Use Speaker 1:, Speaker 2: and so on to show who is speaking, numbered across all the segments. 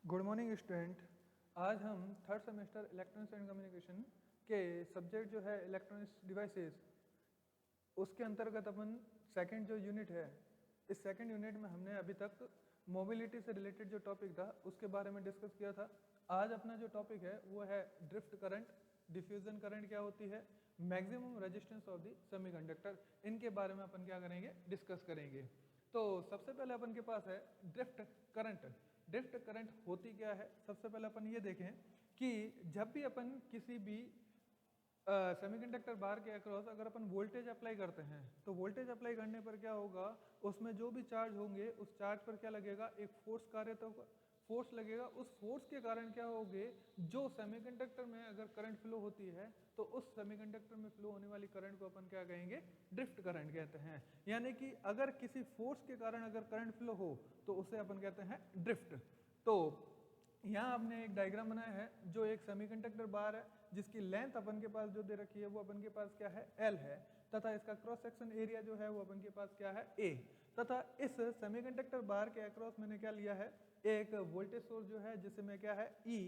Speaker 1: Good morning student. आज हम third semester electronics and communication के सब्जेक्ट जो है इलेक्ट्रॉनिक्स डिवाइसेस उसके अंतर्गत अपन सेकंड जो यूनिट है, इस सेकंड यूनिट में हमने अभी तक मोबिलिटी से रिलेटेड जो टॉपिक था उसके बारे में डिस्कस किया था। आज अपना जो टॉपिक है वो है ड्रिफ्ट करंट, डिफ्यूजन करंट क्या होती है, maximum resistance of the semiconductor. इनके बारे में अपन क्या करेंगे, डिस्कस करेंगे। तो सबसे पहले अपन के पास है ड्रिफ्ट करंट। ड्रिफ्ट करंट होती क्या है, सबसे पहले अपन ये देखें कि जब भी अपन किसी भी सेमीकंडक्टर बार के अक्रॉस अगर अपन वोल्टेज अप्लाई करते हैं तो वोल्टेज अप्लाई करने पर क्या होगा, उसमें जो भी चार्ज होंगे उस चार्ज पर क्या लगेगा, एक फोर्स कार्य तो फोर्स लगेगा। उस फोर्स के कारण क्या होगे, जो सेमीकंडक्टर में अगर करंट फ्लो होती है तो उस सेमीकंडक्टर में फ्लो होने वाली करंट को अपन क्या कहेंगे, ड्रिफ्ट करंट कहते हैं। यानी कि अगर किसी फोर्स के कारण अगर करंट फ्लो हो तो उसे अपन कहते हैं ड्रिफ्ट। तो यहाँ आपने एक डायग्राम बनाया है जो एक सेमीकंडक्टर बार है जिसकी लेंथ अपन के पास जो दे रखी है वो अपन के पास क्या है, L है, तथा इसका क्रॉस सेक्शन एरिया जो है वो अपन के पास क्या है, A। तथा इस सेमीकंडक्टर बार के अक्रॉस मैंने क्या लिया है, एक वोल्टेज सोर्स जो है जिसे मैं क्या है E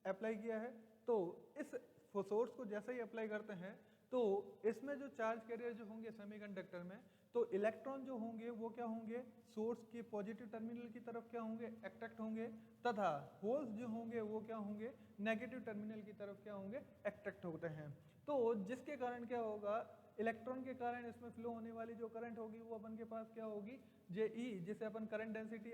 Speaker 1: अप्लाई किया है। तो इस सोर्स को जैसे ही अप्लाई करते हैं तो इसमें जो चार्ज कैरियर जो होंगे सेमीकंडक्टर में, तो इलेक्ट्रॉन जो होंगे वो क्या होंगे, सोर्स के पॉजिटिव टर्मिनल की तरफ क्या होंगे, अट्रैक्ट होंगे, तथा होल्स जो होंगे वो क्या होंगे, नेगेटिव टर्मिनल की तरफ क्या होंगे, अट्रैक्ट होते हैं। तो जिसके कारण क्या होगा, इलेक्ट्रॉन के कारण इसमें फ्लो होने वाली जो करंट होगी वो अपन के पास क्या होगी, JE, जिसे अपन करंट डेंसिटी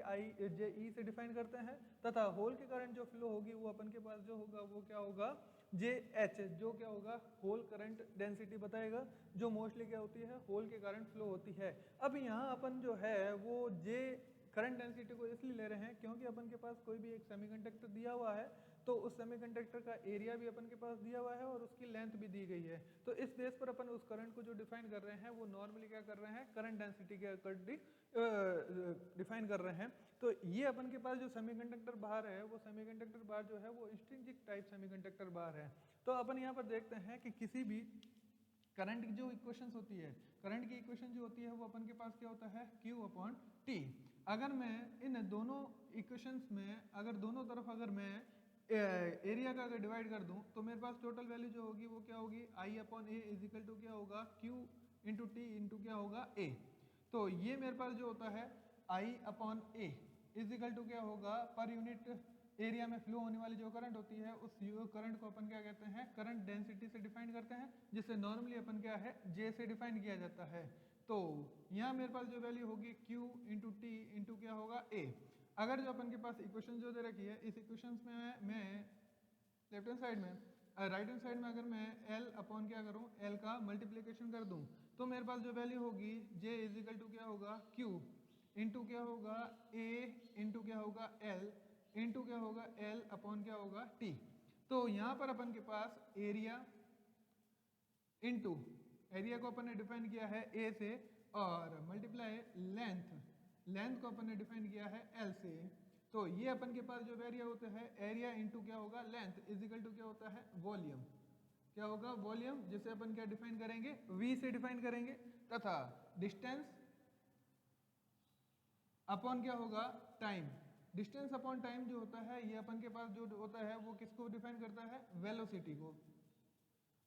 Speaker 1: JE से डिफाइन करते हैं। तथा होल के कारण जो फ्लो होगी वो अपन के पास जो होगा वो क्या होगा, JH, जो क्या होगा, होल करंट डेंसिटी बताएगा, जो मोस्टली क्या होती है, होल के कारण फ्लो होती है। अब यहाँ अपन जो है वो J करंट डेंसिटी को इसलिए ले रहे हैं क्योंकि अपन के पास कोई भी एक सेमीकंडक्टर दिया हुआ है तो उस सेमीकंडक्टर का एरिया भी अपन के पास दिया हुआ है और उसकी लेंथ भी दी गई है। तो इस बेस पर अपन उस करंट को जो डिफाइन कर रहे हैं वो नॉर्मली क्या कर रहे हैं, करंट डेंसिटी के अकॉर्डिंग डिफाइन कर रहे हैं। तो ये अपन के पास जो सेमीकंडक्टर बार है वो सेमीकंडक्टर बार जो है वो इंट्रिंसिक टाइप सेमीकंडक्टर बार है। तो अपन यहाँ पर देखते हैं कि किसी भी करंट की जो इक्वेशंस होती है, करंट की इक्वेशन जो होती है वो अपन के पास क्या होता है, Q/T। अगर मैं इन दोनों इक्वेशंस में अगर दोनों तरफ अगर मैं एरिया का अगर डिवाइड कर दूं तो मेरे पास टोटल वैल्यू जो होगी वो क्या होगी, I/A इज इक्वल टू क्या होगा, Q/T इंटू क्या होगा, A। तो ये मेरे पास जो होता है I/A इज इक्वल टू क्या होगा, पर यूनिट एरिया में फ्लो होने वाली जो करंट होती है उस करंट को अपन क्या कहते हैं, करंट डेंसिटी से डिफाइन करते हैं, जिसे नॉर्मली अपन क्या है, J से डिफाइन किया जाता है। तो यहाँ मेरे पास जो वैल्यू होगी Q/T इंटू क्या होगा, A। अगर जो अपन के पास इक्वेशन जो दे रखी है, इस इक्वेशन में मैं लेफ्ट हैंड साइड में राइट हैंड साइड में अगर मैं L/ क्या करूँ, L का मल्टीप्लीकेशन कर दूँ तो मेरे पास जो वैल्यू होगी J इज इक्वल टू क्या होगा, Q इंटू क्या होगा, A इंटू क्या होगा, L इंटू क्या होगा, L/ क्या होगा, T। तो यहाँ पर अपन के पास एरिया इंटू एरिया को अपन ने डिफाइन किया है A से और मल्टीप्लाई लेंथ को अपन ने डिफाइन किया है L से। तो ये अपन के पास जो एरिया होता है, एरिया इंटू क्या होगा, लेंथ इज इक्वल टू क्या होता है, वॉल्यूम। क्या होगा, वॉल्यूम, जिसे अपन क्या डिफाइन करेंगे, V से डिफाइन करेंगे। तथा डिस्टेंस अपॉन क्या होगा, टाइम। डिस्टेंस अपॉन टाइम जो होता है ये अपन के पास जो होता है वो किसको डिफाइन करता है, वेलोसिटी को।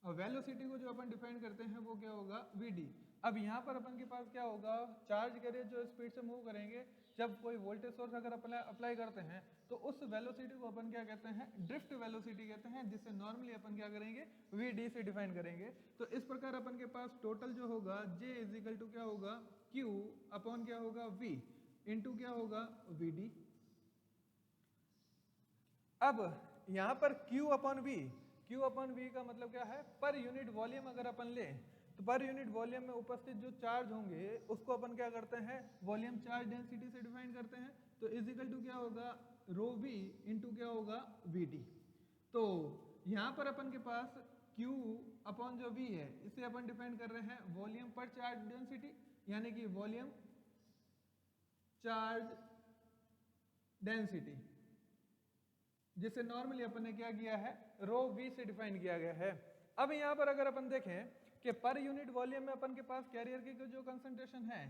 Speaker 1: और वेलोसिटी को जो अपन डिफाइन करते हैं वो क्या होगा, Vd। अब यहाँ पर अपन के पास क्या होगा, चार्ज कैरियर जो स्पीड से मूव करेंगे, जब कोई वोल्टेज सोर्स अगर अप्लाई करते हैं तो उस वेलोसिटी को अपन क्या कहते हैं, ड्रिफ्ट वेलोसिटी कहते हैं, जिससे नॉर्मली अपन क्या करेंगे, Vd से डिफाइन करेंगे। तो इस प्रकार अपन के पास टोटल जो होगा J इज इक्वल टू क्या होगा, Q/ क्या होगा, V इंटू क्या होगा, Vd। अब यहाँ पर Q/V का मतलब क्या है, पर यूनिट वॉल्यूम अगर अपन ले तो पर यूनिट वॉल्यूम में उपस्थित जो चार्ज होंगे उसको अपन क्या करते हैं, वॉल्यूम चार्ज डेंसिटी से डिफाइन करते हैं। तो इज इक्वल टू क्या होगा, ρV इंटू क्या होगा, Vd। तो यहाँ पर अपन के पास Q/ जो V है इसे अपन डिफाइन कर रहे हैं वॉल्यूम पर चार्ज डेंसिटी, यानी कि वॉल्यूम चार्ज डेंसिटी, जिसे नॉर्मली अपन ने क्या किया है, ρV से डिफाइन किया गया है। अब यहाँ पर अगर अपन देखें कि पर यूनिट वॉल्यूम में अपन के पास कैरियर की जो कंसंट्रेशन है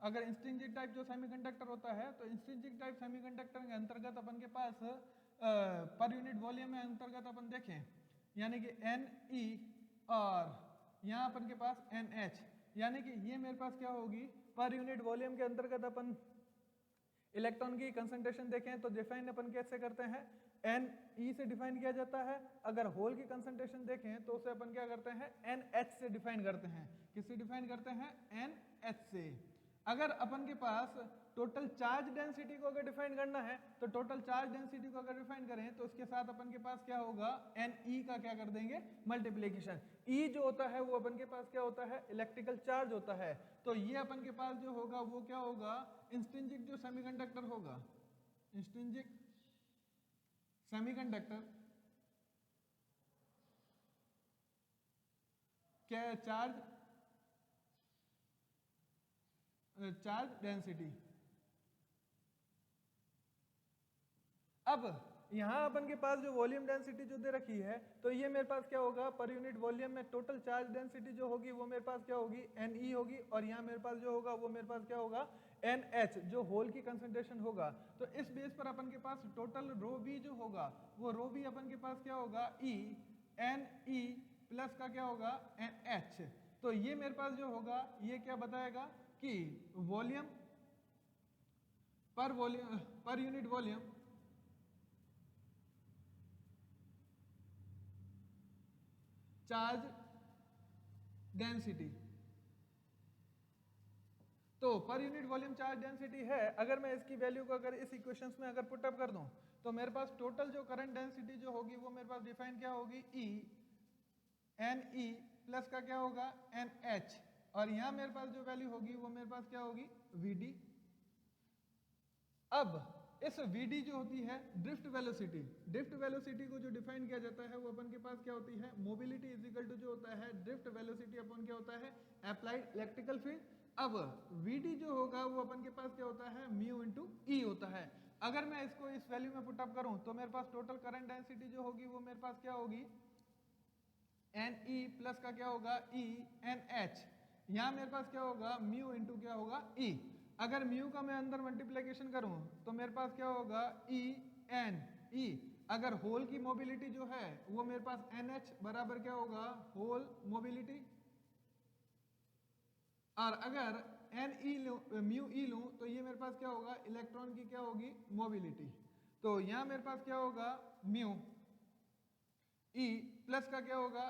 Speaker 1: अगर इंस्ट्रिंसिक टाइप जो सेमीकंडक्टर होता है, तो इंस्ट्रिंसिक टाइप सेमीकंडक्टर के अंतर्गत अपन के पास पर यूनिट वॉल्यूम में अंतर्गत अपन देखें, यानी कि Ne और यहाँ अपन के पास NH, यानी कि ये मेरे पास क्या होगी, पर यूनिट वॉल्यूम के अंतर्गत अपन इलेक्ट्रॉन की कंसंट्रेशन देखें तो डिफाइन अपन कैसे करते हैं, Ne से डिफाइन किया जाता है। अगर होल की कंसंट्रेशन देखें तो उसे अपन क्या करते हैं, NH से डिफाइन करते हैं। किससे डिफाइन करते हैं, NH से। अगर अपन के पास टोटल चार्ज डेंसिटी को अगर डिफाइन करना है, तो टोटल चार्ज डेंसिटी को अगर डिफाइन करें तो उसके साथ अपन के पास क्या होगा, Ne का क्या कर देंगे, मल्टीप्लिकेशन। E जो होता है वो अपन के पास क्या होता है, इलेक्ट्रिकल चार्ज होता है। तो ये अपन के पास जो होगा वो क्या होगा, इंस्ट्रिंसिक जो सेमीकंडक्टर होगा, इंस्ट्रिंसिक सेमीकंडक्टर क्या है, चार्ज डेंसिटी। अब यहां अपन के पास जो वॉल्यूम डेंसिटी जो दे रखी है, तो ये मेरे पास क्या होगा, पर यूनिट वॉल्यूम में टोटल चार्ज डेंसिटी जो होगी वो मेरे पास क्या होगी, Ne होगी, और यहाँ मेरे पास जो होगा वो मेरे पास क्या होगा, NH, जो होल की कंसंट्रेशन होगा। तो इस बेस पर अपन के पास टोटल रो बी जो होगा, वो रो बी अपन के पास क्या होगा, Ne प्लस का क्या होगा, NH। तो ये मेरे पास जो होगा ये क्या बताएगा कि volume per unit volume charge density. तो per unit volume charge density है, अगर मैं इसकी वैल्यू को अगर इस इक्वेशंस में अगर पुट अप कर दूं, तो मेरे पास टोटल जो करंट डेंसिटी जो होगी वो मेरे पास डिफाइन क्या होगी, Ne प्लस का क्या होगा, NH, और यहां मेरे पास जो वैल्यू होगी वो मेरे पास क्या होगी, Vd। अब इस Vd जो होती है ड्रिफ्ट वेलोसिटी, ड्रिफ्ट वेलोसिटी को जो डिफाइन किया जाता है वो अपन के पास क्या होती है, मोबिलिटी इज इक्वल टू जो होता है ड्रिफ्ट वेलोसिटी अपन क्या होता है, अप्लाइड इलेक्ट्रिकल फील्ड। अब Vd जो होगा वो अपन के पास क्या होता है, म्यू इंटू ई होता है। अगर मैं इसको इस वैल्यू में पुट अप करूं तो मेरे पास टोटल करंट डेंसिटी जो होगी वो मेरे पास क्या होगी, Ne प्लस का क्या होगा, NH, यहाँ मेरे पास क्या होगा, म्यू इंटू क्या होगा, E। अगर म्यू का मैं अंदर मल्टीप्लिकेशन करूं तो मेरे पास क्या होगा, E। अगर होल की मोबिलिटी जो है वो मेरे पास NH बराबर क्या होगा, होल मोबिलिटी, और अगर म्यू ई लूं तो ये मेरे पास क्या होगा, इलेक्ट्रॉन की क्या होगी, मोबिलिटी। तो यहाँ मेरे पास क्या होगा, म्यू E प्लस का क्या होगा,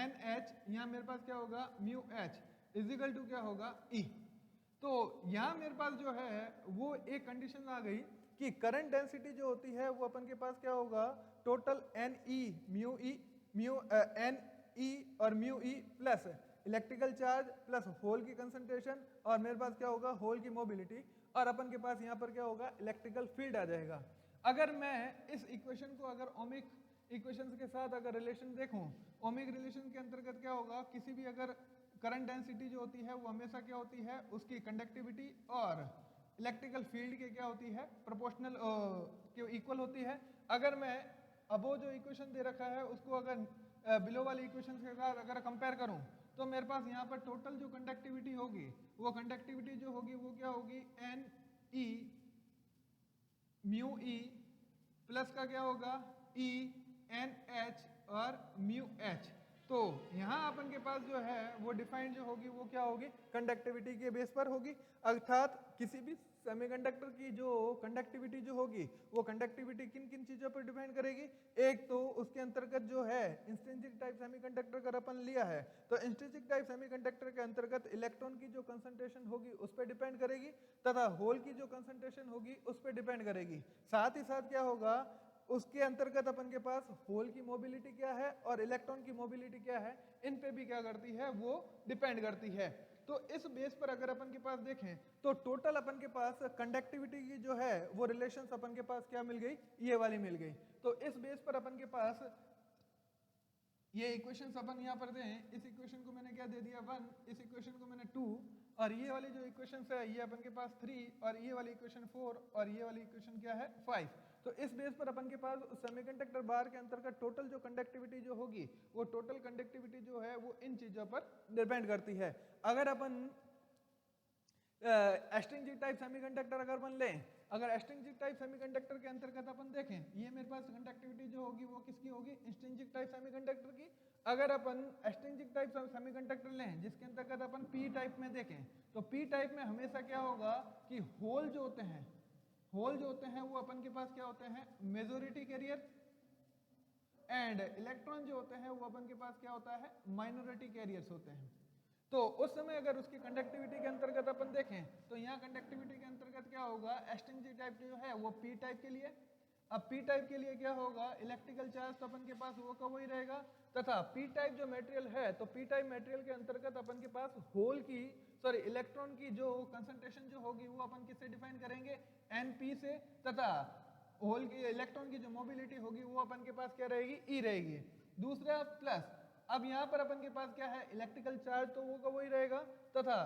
Speaker 1: NH, यहाँ मेरे पास क्या होगा, म्यू H इजिकल टू क्या होगा, E। तो यहाँ मेरे पास जो है वो एक कंडीशन आ गई कि करंट डेंसिटी जो होती है वो अपन के पास क्या होगा, टोटल Ne और mu e plus electrical charge plus hole की कंसंट्रेशन, और मेरे पास क्या होगा, होल की मोबिलिटी, और अपन के पास यहाँ पर क्या होगा, इलेक्ट्रिकल फील्ड आ जाएगा। अगर मैं इस इक्वेशन को अगर ओमिक इक्वेशंस के साथ अगर रिलेशन देखूं, ओमिक रिलेशन के अंतर्गत क्या होगा, किसी भी अगर करंट डेंसिटी जो होती है वो हमेशा क्या होती है, उसकी कंडक्टिविटी और इलेक्ट्रिकल फील्ड के क्या होती है, प्रोपोर्शनल के इक्वल होती है। अगर मैं अब वो जो इक्वेशन दे रखा है उसको अगर बिलो वाली इक्वेशन के साथ अगर कंपेयर करूं, तो मेरे पास यहाँ पर टोटल जो कंडक्टिविटी होगी वो कंडक्टिविटी जो होगी वो क्या होगी, Ne म्यू ई प्लस का क्या होगा, NH और म्यू H। तो यहाँ अपन के पास जो है वो डिफाइंड जो होगी वो क्या होगी, कंडक्टिविटी के बेस पर होगी। अर्थात किसी भी सेमीकंडक्टर की जो कंडक्टिविटी जो होगी वो कंडक्टिविटी किन किन चीजों पर डिपेंड करेगी, एक तो उसके अंतर्गत जो है इंस्ट्रिंसिक टाइप सेमीकंडक्टर अगर अपन लिया है तो इंस्ट्रिंसिक टाइप सेमीकंडक्टर के अंतर्गत इलेक्ट्रॉन की जो कंसंट्रेशन होगी उस पर डिपेंड करेगी, तथा होल की जो कंसंट्रेशन होगी उस पर डिपेंड करेगी। साथ ही साथ क्या होगा, उसके अंतर्गत अपन के पास होल की मोबिलिटी क्या है और इलेक्ट्रॉन की मोबिलिटी क्या है, इन पे भी क्या करती है, वो डिपेंड करती है। तो इस बेस पर अगर अपन के पास देखें तो टोटल अपन के पास कंडक्टिविटी की जो है वो रिलेशंस अपन के पास क्या मिल गई, ये वाली मिल गई। तो इस बेस पर अपन के पास ये इक्वेशंस अपन यहाँ पर दें, इस इक्वेशन को मैंने क्या दे दिया 1, इस इक्वेशन को मैंने 2, और ये वाली जो इक्वेशंस है ये अपन के पास 3, और ये वाली इक्वेशन 4, और ये वाली इक्वेशन क्या है 5। तो इस बेस पर अपन के पास सेमीकंडक्टर बार के अंतर्गत टोटल जो कंडक्टिविटी जो होगी वो टोटल कंडक्टिविटी जो है वो इन चीजों पर डिपेंड करती है। अगर अपन एक्सट्रिंसिक टाइप सेमीकंडक्टर अगर अपन लें, अगर एक्सट्रिंसिक टाइप सेमीकंडक्टर के अंतर्गत अपन देखें, ये मेरे पास कंडक्टिविटी जो होगी वो किसकी होगी, एक्सट्रिंसिक टाइप सेमीकंडक्टर की। अगर अपन एक्सट्रिंसिक टाइप सेमीकंडक्टर लें जिसके अंतर्गत अपन पी टाइप में देखें, तो पी टाइप में हमेशा क्या होगा कि होल जो होते हैं, होल जो होते हैं वो अपन के पास क्या होते हैं, मेजोरिटी कैरियर, एंड इलेक्ट्रॉन जो होते हैं वो अपन के पास क्या होता है, माइनॉरिटी कैरियर्स होते हैं। तो उस समय अगर उसकी कंडक्टिविटी के अंतर्गत अपन देखें, तो यहाँ कंडक्टिविटी के अंतर्गत क्या होगा, एक्सट्रिंसिक टाइप जो है वो पी टाइप के लिए। अब पी टाइप के लिए क्या होगा, इलेक्ट्रिकल चार्ज तो अपन के पास वो का वही रहेगा, तथा पी टाइप जो मटेरियल है, तो पी टाइप मटेरियल के अंतर्गत अपन के पास होल की इलेक्ट्रॉन की जो कंसंट्रेशन जो होगी वो अपन किससे डिफाइन करेंगे, एनपी से, तथा होल की इलेक्ट्रॉन की जो मोबिलिटी होगी वो अपन के पास क्या रहेगी, ई रहेगी। दूसरा प्लस, अब यहाँ पर अपन के पास क्या है, इलेक्ट्रिकल चार्ज तो वो का वही रहेगा, तथा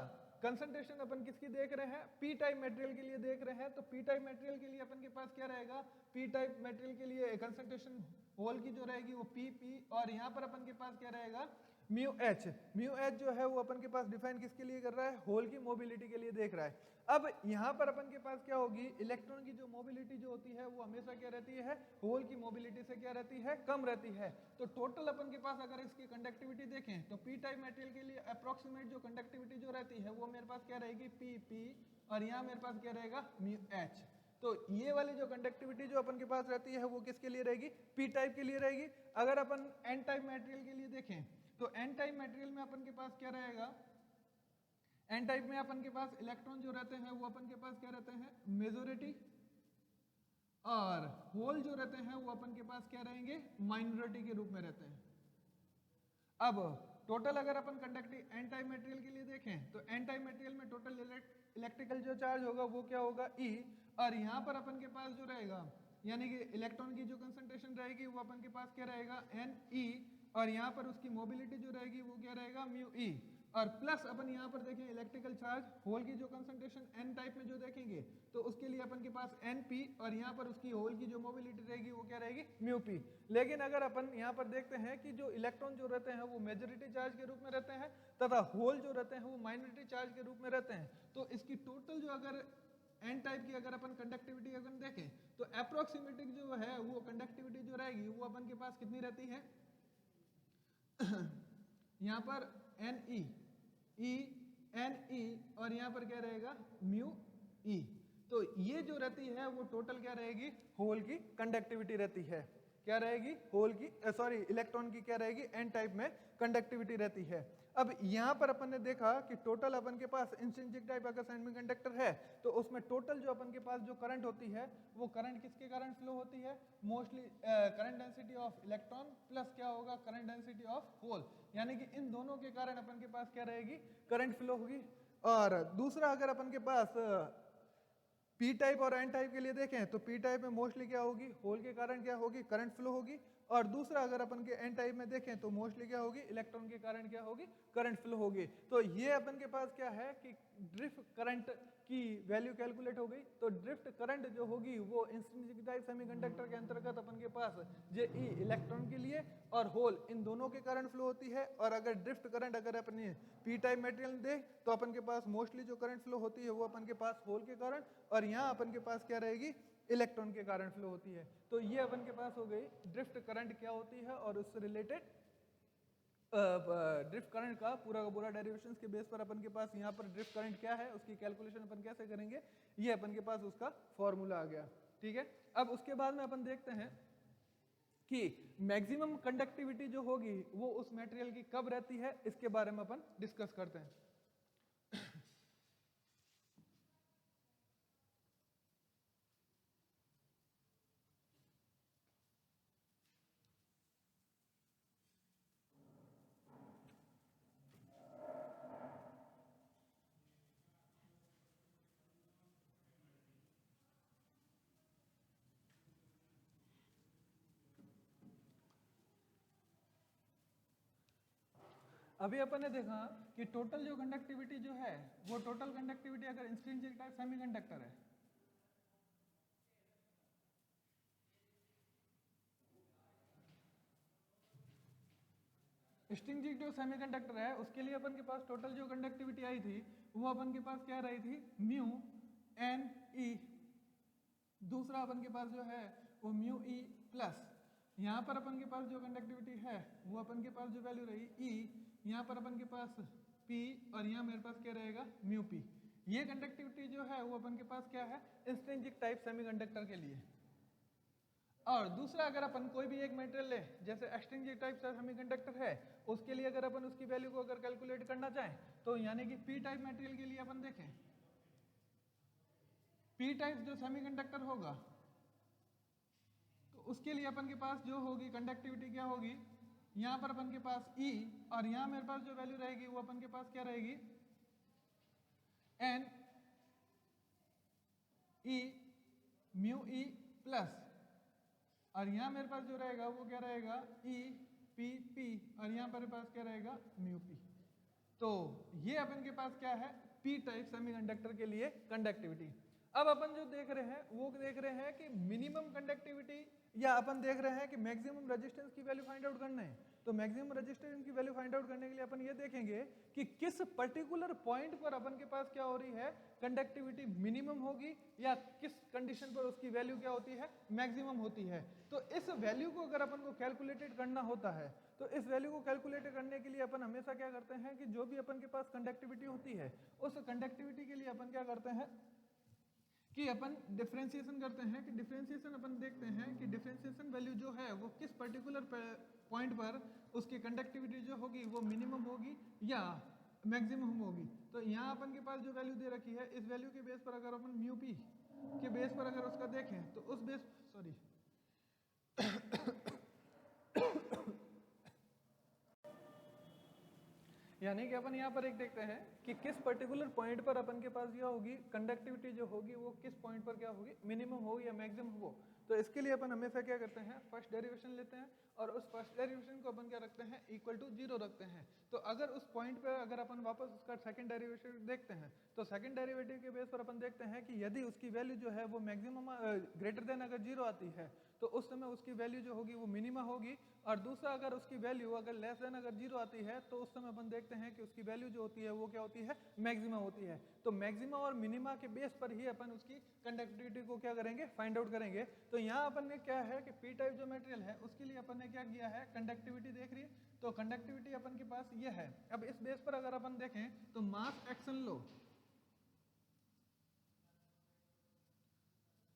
Speaker 1: कंसंट्रेशन अपन किसकी देख रहे हैं, पी टाइप मटेरियल के लिए देख रहे हैं, तो पी टाइप मटेरियल के लिए अपन के पास क्या रहेगा, पी टाइप मटेरियल के लिए कंसंट्रेशन होल की जो रहेगी वो पी, और यहाँ पर अपन के पास क्या रहेगा, म्यू एच जो है वो अपन के पास डिफाइन किसके लिए कर रहा है, होल की मोबिलिटी के लिए देख रहा है। अब यहाँ पर अपन के पास क्या होगी, इलेक्ट्रॉन की जो मोबिलिटी जो होती है वो हमेशा क्या रहती है, होल की मोबिलिटी से क्या रहती है, कम रहती है। तो टोटल अपन के पास अगर इसकी कंडक्टिविटी देखें, तो पी टाइप मटेरियल के लिए अप्रोक्सीमेट जो कंडक्टिविटी जो रहती है वो मेरे पास क्या रहेगी, पी, और यहाँ मेरे पास क्या रहेगा, म्यू एच। तो ये वाली जो कंडक्टिविटी जो अपन के पास रहती है वो किसके लिए रहेगी, पी टाइप के लिए रहेगी। अगर अपन एन टाइप मटेरियल के लिए देखें, तो एन टाइप मटेरियल में अपन के पास क्या रहेगा, एन टाइप में अपन के पास इलेक्ट्रॉन जो रहते हैं वो अपन के पास क्या रहते हैं, मेजोरिटी, और होल जो रहते हैं वो अपन के पास क्या रहेंगे, माइनॉरिटी के रूप में रहते हैं। अब टोटल अगर अपन कंडक्टिव एन टाइप मटेरियल के लिए देखें, तो एन टाइप मटेरियल में टोटल इलेक्ट्रिकल जो चार्ज होगा वो क्या होगा, ई, और यहाँ पर अपन के पास जो रहेगा, यानी कि इलेक्ट्रॉन की जो कंसंट्रेशन रहेगी वो अपन के पास क्या रहेगा, एन ई, और यहाँ पर उसकी मोबिलिटी जो रहेगी वो क्या रहेगा, म्यू ई, और प्लस अपन यहाँ पर देखें इलेक्ट्रिकल चार्ज होल की जो कंसंट्रेशन एन टाइप में जो देखेंगे, तो उसके लिए अपन के पास एन पी, और यहाँ पर उसकी होल की जो मोबिलिटी रहेगी वो क्या रहेगी, म्यू पी। लेकिन अगर अपन यहाँ पर देखते हैं कि जो इलेक्ट्रॉन जो रहते हैं वो मेजॉरिटी चार्ज के रूप में रहते हैं, तथा होल जो रहते हैं वो माइनॉरिटी चार्ज के रूप में रहते हैं, तो इसकी टोटल जो अगर एन टाइप की अगर अपन कंडक्टिविटी अगर देखें, तो अप्रोक्सीमेटिक जो है वो कंडक्टिविटी जो रहेगी वो अपन के पास कितनी रहती है, यहाँ पर एन ई, एन ई, और यहाँ पर क्या रहेगा, म्यू ई। तो ये जो रहती है वो टोटल क्या रहेगी, होल की कंडक्टिविटी रहती है, क्या रहेगी, होल की इलेक्ट्रॉन की क्या रहेगी, एन टाइप में कंडक्टिविटी रहती है। अब यहाँ पर अपन ने देखा कि टोटल अपन के पास इंट्रिंसिक टाइप अगर सेमीकंडक्टर है, तो उसमें टोटल जो अपन के पास जो करंट होती है वो करंट किसके कारण फ्लो होती है, mostly current density of electron plus क्या होगा, करंट डेंसिटी ऑफ होल, यानी कि इन दोनों के कारण अपन के पास क्या रहेगी, करंट फ्लो होगी। और दूसरा अगर अपन के पास पी टाइप और एन टाइप के लिए देखें, तो पी टाइप में मोस्टली क्या होगी, होल के कारण क्या होगी, करंट फ्लो होगी, और दूसरा अगर अपन के एन टाइप में देखें तो मोस्टली क्या होगी, इलेक्ट्रॉन के कारण क्या होगी, करंट फ्लो होगी। तो ये अपन के पास क्या है कि ड्रिफ्ट करंट की वैल्यू कैलकुलेट हो गई। तो ड्रिफ्ट करंट जो होगी वो इंट्रिंसिक टाइप सेमीकंडक्टर के अंतर्गत अपन के पास जे ई इलेक्ट्रॉन के लिए और होल इन दोनों के कारण फ्लो होती है। और अगर ड्रिफ्ट करंट अगर अपने पी टाइप मेटेरियल दे तो अपन के पास मोस्टली जो करंट फ्लो होती है वो अपन के पास होल के कारण, और यहाँ अपन के पास क्या रहेगी, इलेक्ट्रॉन के कारण फ्लो होती है। तो ये अपन के पास हो गई ड्रिफ्ट करंट क्या होती है, और उससे रिलेटेड ड्रिफ्ट करंट का पूरा डेरिवेशंस के बेस पर अपन के पास यहाँ पर ड्रिफ्ट करंट क्या है उसकी कैलकुलेशन अपन कैसे करेंगे, ये अपन के पास उसका फॉर्मूला आ गया। ठीक है, अब उसके बाद में अपन देखते हैं कि मैक्सिमम कंडक्टिविटी जो होगी वो उस मटेरियल की कब रहती है, इसके बारे में अपन डिस्कस करते हैं। अभी अपन ने देखा कि टोटल जो कंडक्टिविटी जो है वो टोटल कंडक्टिविटी अगर इंट्रिंसिक टाइप सेमीकंडक्टर है, स्ट्रिंजिक जो सेमीकंडक्टर है उसके लिए अपन के पास टोटल जो कंडक्टिविटी आई थी वो अपन के पास क्या रही थी, म्यू एन ई। दूसरा अपन के पास जो है वो म्यू ई प्लस, यहाँ पर अपन के पास जो कंडक्टिविटी है वो अपन के पास जो वैल्यू रही ई, यहाँ पर अपन के पास पी और यहाँ मेरे पास क्या रहेगा म्यू पी। ये कंडक्टिविटी जो है वो अपन के पास क्या है इंस्ट्रिंजिक टाइप सेमीकंडक्टर के लिए। और दूसरा अगर अपन कोई भी एक मटेरियल ले जैसे एक्सट्रिंजिक टाइप सेमीकंडक्टर है उसके लिए अगर अपन उसकी वैल्यू को अगर कैलकुलेट करना चाहें तो यानी कि पी टाइप मटेरियल के लिए अपन देखें पी टाइप जो सेमीकंडक्टर होगा तो उसके लिए अपन के पास जो होगी कंडक्टिविटी क्या होगी, यहाँ पर अपन के पास E और यहाँ मेरे पास जो वैल्यू रहेगी वो अपन के पास क्या रहेगी n e mu e plus, और यहाँ मेरे पास जो रहेगा वो क्या रहेगा ई पी पी और यहाँ पर पास क्या रहेगा म्यू पी। तो ये अपन के पास क्या है पी टाइप सेमीकंडक्टर के लिए कंडक्टिविटी। अब अपन जो देख रहे हैं वो देख रहे हैं कि मिनिमम कंडक्टिविटी या अपन देख रहे हैं कि मैक्सिमम रेजिस्टेंस की वैल्यू फाइंड आउट करना है। तो मैक्सिमम रेजिस्टेंस की वैल्यू फाइंड आउट करने के लिए अपन ये देखेंगे कि किस पर्टिकुलर पॉइंट पर अपन के पास क्या हो रही है कंडक्टिविटी मिनिमम होगी या किस कंडीशन पर उसकी वैल्यू क्या होती है मैक्सिमम होती है। तो इस वैल्यू को अगर अपन को कैलकुलेटेड करना होता है तो इस वैल्यू को कैलकुलेट करने के लिए अपन हमेशा क्या करते हैं कि जो भी अपन के पास कंडक्टिविटी होती है उस कंडक्टिविटी के लिए अपन क्या करते हैं कि अपन डिफरेंशिएशन करते हैं कि डिफरेंशिएशन अपन देखते हैं कि डिफरेंशिएशन वैल्यू जो है वो किस पर्टिकुलर पॉइंट पर उसकी कंडक्टिविटी जो होगी वो मिनिमम होगी या मैक्सिमम होगी। तो यहाँ अपन के पास जो वैल्यू दे रखी है इस वैल्यू के बेस पर अगर अपन म्यू पी के बेस पर अगर उसका देखें तो उस बेस सॉरी यानी कि अपन यहाँ पर एक देखते हैं कि किस पर्टिकुलर पॉइंट पर अपन के पास क्या होगी कंडक्टिविटी जो होगी वो किस पॉइंट पर क्या होगी मिनिमम हो या मैक्सिमम हो। तो इसके लिए अपन हमेशा क्या करते हैं फर्स्ट डेरिवेशन लेते हैं और उस फर्स्ट डेरिवेशन को अपन क्या रखते हैं इक्वल टू 0 रखते हैं। तो अगर उस पॉइंट पे अगर अपन वापस उसका सेकंड डेरिवेशन देखते हैं तो सेकंड डेरिवेटिव के बेस पर अपन देखते हैं कि यदि उसकी वैल्यू जो है वो मैक्सिमम ग्रेटर देन अगर 0 आती है तो उस समय उसकी वैल्यू जो होगी वो मिनिमा होगी, और दूसरा अगर उसकी वैल्यू अगर लेस देन अगर 0 आती है तो उस समय अपन देखते हैं कि उसकी वैल्यू जो होती है वो क्या होती है मैक्सिमा होती है। तो मैक्सिमा और मिनिमा के बेस पर ही अपन उसकी कंडक्टिविटी को क्या करेंगे फाइंड आउट करेंगे। तो यहाँ अपन ने क्या है कि पी टाइप जो मटेरियल है उसके लिए अपन ने क्या किया है कंडक्टिविटी देख रही है तो कंडक्टिविटी अपन के पास ये है। अब इस बेस पर अगर अपन देखें तो मास एक्शन लो,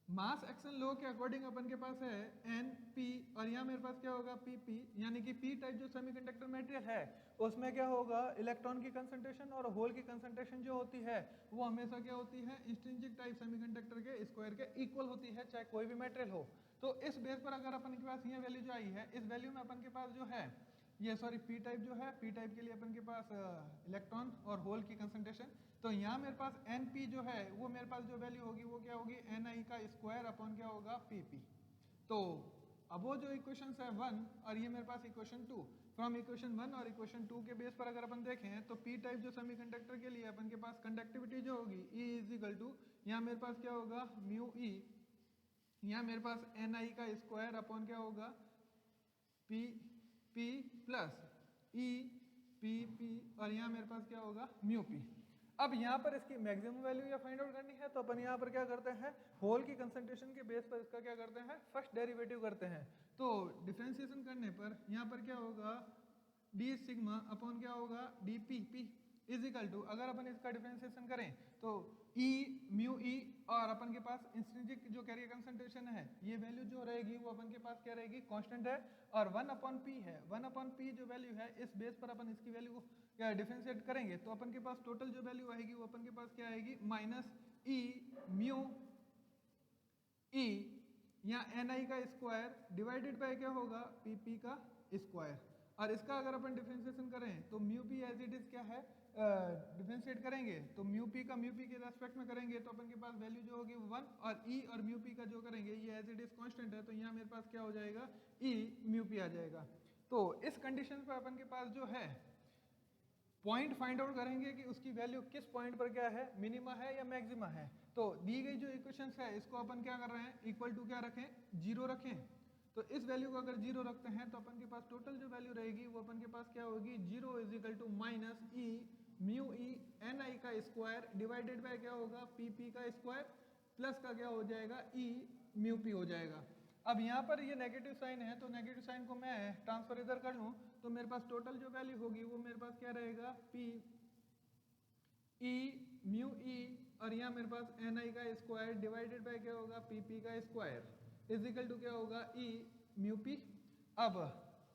Speaker 1: मास एक्शन लो के अकॉर्डिंग अपन के पास है एन पी और यहाँ मेरे पास क्या होगा पी पी, यानी कि पी टाइप जो सेमीकंडक्टर मटेरियल है उसमें क्या होगा इलेक्ट्रॉन की कंसंट्रेशन और होल की कंसंट्रेशन जो होती है वो हमेशा क्या होती है इंस्ट्रिंसिक टाइप सेमीकंडक्टर के स्क्वायर के इक्वल होती है चाहे कोई भी मटेरियल हो। तो इस बेस पर अगर अपन के पास ये वैल्यू जो आई है इस वैल्यू में अपन के पास जो है ये सॉरी पी टाइप जो है पी टाइप के लिए अपन के पास इलेक्ट्रॉन और होल की कंसंट्रेशन, तो यहाँ मेरे पास एन पी जो है वो मेरे पास जो वैल्यू होगी वो क्या होगी एन आई का स्क्वायर अपॉन क्या होगा पी पी। तो अब वो जो इक्वेशन है 1 और ये मेरे पास इक्वेशन 2, फ्रॉम इक्वेशन 1 और इक्वेशन 2 के बेस पर अगर अपन देखें तो पी टाइप जो सेमीकंडक्टर के लिए अपन के पास कंडक्टिविटी जो होगी E इज इक्वल टू यहाँ मेरे पास क्या होगा म्यू ई, यहाँ मेरे पास एन आई का स्क्वायर अपॉन क्या होगा P P plus E P P और यहाँ मेरे पास क्या होगा म्यू पी। अब यहाँ पर इसकी मैक्सिमम वैल्यू या फाइंड आउट करनी है तो अपन यहाँ पर क्या करते हैं होल की कंसंट्रेशन के बेस पर इसका क्या करते हैं फर्स्ट डेरिवेटिव करते हैं। तो डिफरेंशिएशन करने पर यहाँ पर क्या होगा डी सिग्मा अपॉन क्या होगा d p p is equal to अगर अपन इसका डिफरेंशिएशन करें तो ई म्यू ई और अपन के पास इंस्ट्रिंसिक जो कैरियर कंसंट्रेशन है ये वैल्यू जो रहेगी वो अपन के पास क्या रहेगी कांस्टेंट है और 1 अपॉन पी है। 1 अपॉन पी जो वैल्यू है इस बेस पर अपन इसकी वैल्यू को क्या डिफरेंशिएट करेंगे तो अपन के पास टोटल जो वैल्यू आएगी वो अपन के पास क्या आएगी माइनस ई म्यू ई या एन आई का स्क्वायर डिवाइडेड बाय क्या होगा पी पी का स्क्वायर, और इसका अगर अपन डिफरेंशिएशन करें तो mu p as it is क्या है डिफरेंशिएट करेंगे तो म्यू पी के रेस्पेक्ट में करेंगे तो अपन के पास वैल्यू जो होगी 1 और ई और म्यू पी का जो करेंगे ये एज इट इज कांस्टेंट है तो यहाँ मेरे पास क्या हो जाएगा ई म्यू पी आ जाएगा। तो इस कंडीशन पर अपन के पास जो है पॉइंट फाइंड आउट करेंगे कि उसकी वैल्यू किस पॉइंट पर क्या है मिनिमा है या मैक्सिमा है। तो दी गई जो इक्वेशंस है इसको अपन क्या कर रहे हैं इक्वल टू क्या रखें 0 रखें। तो इस वैल्यू को अगर 0 रखते हैं तो अपन के पास टोटल जो वैल्यू रहेगी वो अपन के पास क्या होगी, 0 is equal to minus E mu E N I का स्क्वायर डिवाइडेड बाय क्या होगा, पी पी का स्क्वायर प्लस का क्या हो जाएगा, ई म्यू पी हो जाएगा। अब यहाँ पर ये नेगेटिव साइन है तो नेगेटिव साइन को मैं ट्रांसफर इधर कर लूँ तो मेरे पास टोटल जो वैल्यू होगी वो मेरे पास क्या रहेगा, पी ई म्यू ई और यहाँ मेरे पास एन आई का स्क्वायर डिवाइडेड बाय क्या होगा, पी पी का स्क्वायर इज इक्वल टू क्या होगा, ई म्यू पी। अब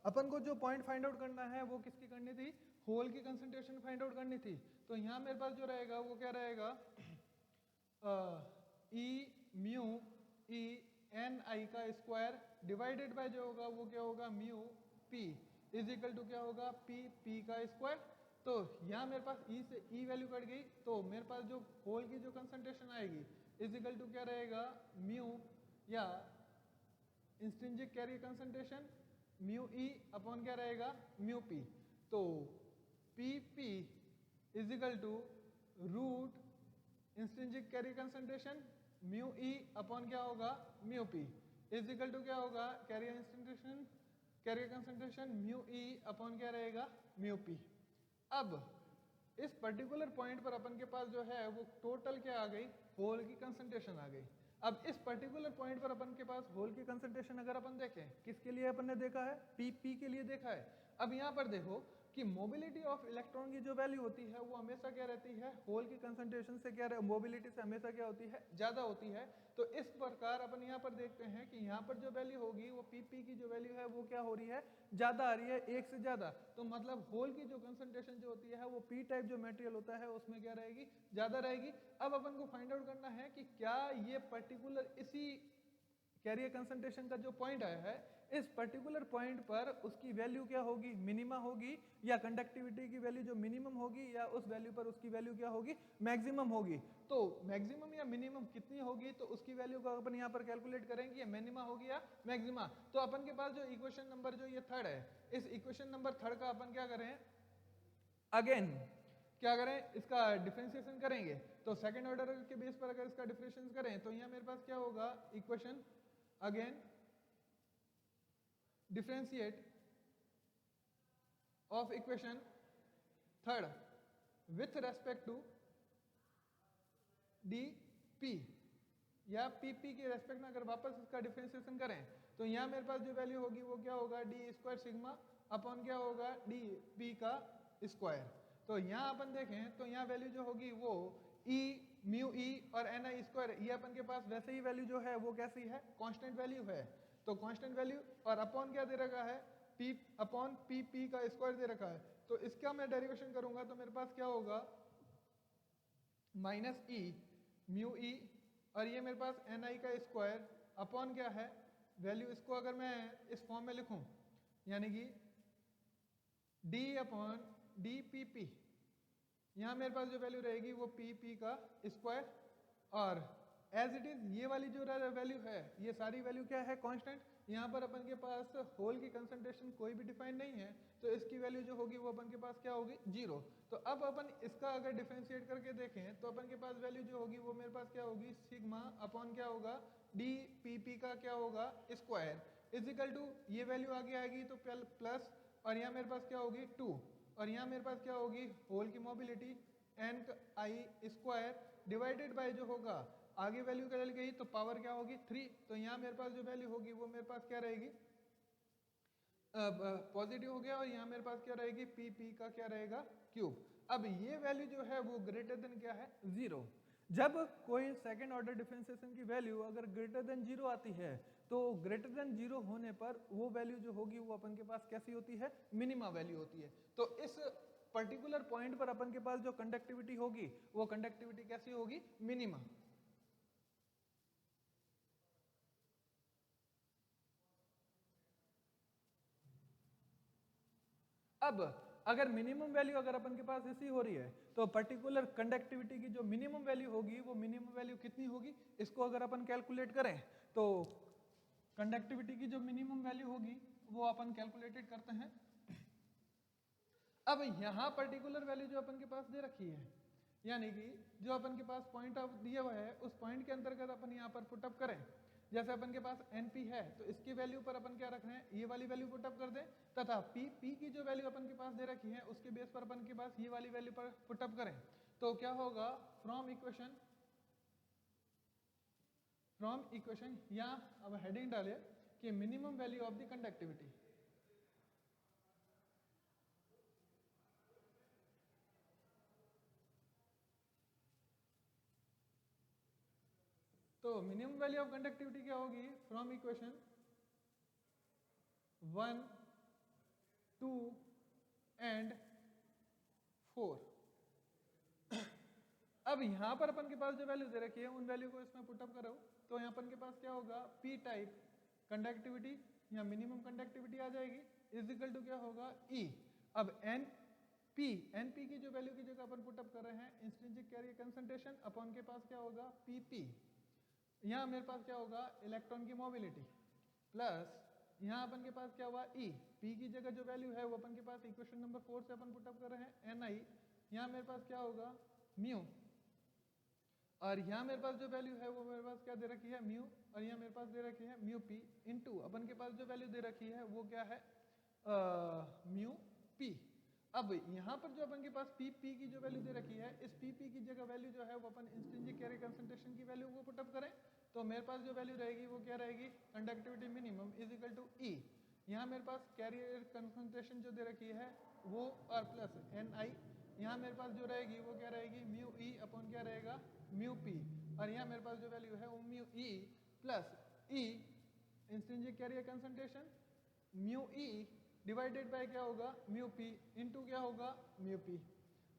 Speaker 1: अपन को जो पॉइंट फाइंड आउट करना है वो किसकी करनी थी, होल की कंसंट्रेशन फाइंड आउट करनी थी। तो यहाँ मेरे पास जो रहेगा वो क्या रहेगा, ई म्यू ई एन आई का स्क्वायर डिवाइडेड बाय जो होगा वो क्या होगा, mu p is equal to क्या होगा, पी पी का स्क्वायर। तो यहाँ मेरे पास ई से ई वैल्यू कट गई तो मेरे पास जो होल की जो कंसंट्रेशन आएगी इज इक्वल टू क्या रहेगा, म्यू या इंस्ट्रिंसिक कैरियर कंसंट्रेशन म्यू ई अपॉन क्या रहेगा, म्यू पी। तो p p is equal to root intrinsic carrier concentration mu E upon क्या होगा, mu p is equal to क्या होगा, कैरियर कंसंट्रेशन म्यू ई अपॉन क्या रहेगा, म्यू पी। अब इस पर्टिकुलर पॉइंट पर अपन के पास जो है वो टोटल क्या आ गई, होल की कंसंट्रेशन आ गई। अब इस पर्टिकुलर पॉइंट पर अपन के पास होल की कंसंट्रेशन अगर अपन देखें, किसके लिए अपन ने देखा है, पी पी के लिए देखा है। अब यहाँ पर देखो कि मोबिलिटी ऑफ इलेक्ट्रॉन की जो वैल्यू होती है वो हमेशा क्या रहती है, होल की कंसंट्रेशन से क्या, मोबिलिटी से हमेशा क्या होती है, ज्यादा होती है। तो इस प्रकार अपन यहाँ पर देखते हैं कि यहाँ पर जो वैल्यू होगी वो पी पी की जो वैल्यू है वो क्या हो रही है, ज्यादा आ रही है, एक से ज्यादा। तो मतलब होल की जो कंसंट्रेशन जो होती है वो पी टाइप जो मटेरियल होता है उसमें क्या रहेगी, ज्यादा रहेगी। अब अपन को फाइंड आउट करना है कि क्या ये पर्टिकुलर इसी कैरियर कंसंट्रेशन का जो पॉइंट आया है इस पर्टिकुलर पॉइंट पर उसकी वैल्यू क्या होगी, मिनिमा होगी, या कंडक्टिविटी की वैल्यू जो मिनिमम होगी या उस वैल्यू पर उसकी वैल्यू क्या होगी, मैक्सिमम होगी। तो मैक्सिमम या मिनिमम कितनी होगी तो उसकी वैल्यू को अपन यहाँ पर कैलकुलेट करेंगे, या मिनिमा होगी या मैक्सिमा। तो अपन के पास जो इक्वेशन नंबर जो ये थर्ड है, इस इक्वेशन नंबर थर्ड का अपन क्या करें, अगेन क्या करें, इसका डिफरेंशिएशन करेंगे। तो सेकंड ऑर्डर के बेस पर अगर इसका डिफरेंशिएशन करें तो यहाँ मेरे पास क्या होगा, equation again differentiate of equation third with respect to dp या pp के रेस्पेक्ट में अगर वापस इसका डिफरेंशिएशन करें तो यहाँ मेरे पास जो वैल्यू होगी वो क्या होगा, डी स्क्वायर सिग्मा अपॉन क्या होगा, डी पी का स्क्वायर। तो यहाँ अपन देखें तो यहाँ वैल्यू जो होगी वो ई म्यू ई और एन आई स्क्वायर, ये अपन के पास वैसे ही वैल्यू जो है वो कैसी है, कांस्टेंट वैल्यू है। तो कांस्टेंट वैल्यू और अपॉन क्या दे रखा है, पी अपॉन पी पी का स्क्वायर दे रखा है। तो इसका मैं डेरिवेशन करूंगा तो मेरे पास क्या होगा, माइनस ई म्यू ई और ये मेरे पास एन आई का स्क्वायर अपॉन क्या है वैल्यू, इसको अगर मैं इस फॉर्म में लिखूं यानी कि D upon D p P, यहाँ मेरे पास जो वैल्यू रहेगी वो पी पी का स्क्वायर और एज इट इज ये वाली जो वैल्यू है ये सारी वैल्यू क्या है, कांस्टेंट। यहाँ पर अपन के पास होल की कंसंट्रेशन कोई भी डिफाइन नहीं है तो इसकी वैल्यू जो होगी वो अपन के पास क्या होगी, 0। तो अब अपन इसका अगर डिफरेंशिएट करके देखें तो अपन के पास वैल्यू जो होगी वो मेरे पास क्या होगी, सिग्मा अपॉन क्या होगा, डी पी पी का क्या होगा स्क्वायर इज इक्वल टू ये वैल्यू आगे आएगी तो प्लस और यहाँ मेरे पास क्या होगी 2 और यहाँ मेरे पास क्या होगी होल की mobility n i square divided by जो होगा आगे वैल्यू कर गई तो पावर क्या होगी 3। तो यहाँ मेरे पास जो वैल्यू होगी वो मेरे पास क्या रहेगी, पॉजिटिव हो गया और यहाँ मेरे पास क्या रहेगी, पी पी का क्या रहेगा क्यूब। अब ये वैल्यू जो है वो ग्रेटर देन क्या है, 0। जब कोई सेकंड ऑर्डर डिफरेंशिएशन की वैल्यू अगर ग्रेटर देन 0 आती है तो ग्रेटर देन 0 होने पर वो वैल्यू जो होगी वो अपन के पास कैसी होती है, मिनिमा वैल्यू होती है। तो इस पर्टिकुलर पॉइंट पर अपन के पास जो कंडक्टिविटी होगी वो कंडक्टिविटी कैसी होगी, मिनिमा। अब अगर मिनिमम वैल्यू अगर अपन के पास ऐसी हो रही है तो पर्टिकुलर कंडक्टिविटी की जो मिनिमम वैल्यू होगी वो मिनिमम वैल्यू कितनी होगी, इसको अगर अपन कैलकुलेट करें तो कंडक्टिविटी की जो मिनिमम वैल्यू होगी वो अपन कैलकुलेटेड करते हैं। अब यहाँ पर्टिकुलर वैल्यू जो अपन के पास दे रखी है यानी कि जो अपन के पास पॉइंट ऑफ दिया हुआ है उस पॉइंट के अंतर्गत अपन यहाँ पर पुटअप करें जैसे अपन के पास NP है तो इसकी वैल्यू पर अपन क्या रख रहे हैं, ये वाली वैल्यू पुटअप कर दें, तथा P की जो वैल्यू अपन के पास दे रखी है उसके बेस पर अपन के पास ये वाली वैल्यू पर पुटअप करें, तो क्या होगा, फ्रॉम इक्वेशन या अब हेडिंग डालिए कि minimum value of the conductivity. तो मिनिमम वैल्यू ऑफ कंडक्टिविटी क्या होगी, फ्रॉम इक्वेशन 1, 2 एंड 4। अब यहां पर अपन के पास जो वैल्यू दे रखी है उन वैल्यू को इसमें पुटअप करो, तो यहाँ अपन के पास क्या होगा, P टाइप कंडक्टिविटी या मिनिमम कंडक्टिविटी आ जाएगी, इज इक्वल टू क्या होगा, E। अब NP की जो वैल्यू की जगह अपन पुटअप कर रहे हैं इंट्रिंसिक कैरियर कंसंट्रेशन, अपन के पास क्या होगा PP, यहाँ मेरे पास क्या होगा इलेक्ट्रॉन की मोबिलिटी, प्लस यहाँ अपन के पास क्या हुआ E, P की जगह जो वैल्यू है वो अपन के पास इक्वेशन नंबर 4 से अपन पुटअप कर रहे हैं Ni, यहाँ मेरे पास क्या होगा म्यू, और यहाँ मेरे पास जो वैल्यू है वो मेरे पास क्या दे रखी है म्यू, और यहाँ मेरे पास दे रखी है म्यू P इंटू अपन के पास जो वैल्यू दे रखी है वो क्या है म्यू P। अब यहाँ पर जो अपन के पास P की जो वैल्यू दे रखी है, इस P की जगह वैल्यू जो है वो अपन इंट्रिंसिक कैरियर कंसंट्रेशन की वैल्यू को पुटअप करें, तो मेरे पास जो वैल्यू रहेगी वो क्या रहेगी, conductivity minimum is equal to E। यहाँ मेरे पास कैरियर कंसंट्रेशन जो दे रखी है वो और प्लस Ni, यहाँ मेरे पास जो रहेगी वो क्या रहेगी म्यू E अपॉन क्या रहेगा म्यू P, और यहाँ मेरे पास जो वैल्यू है वो म्यू E प्लस E intrinsic carrier concentration mu E divided by क्या होगा म्यू P इंटू क्या होगा म्यू P।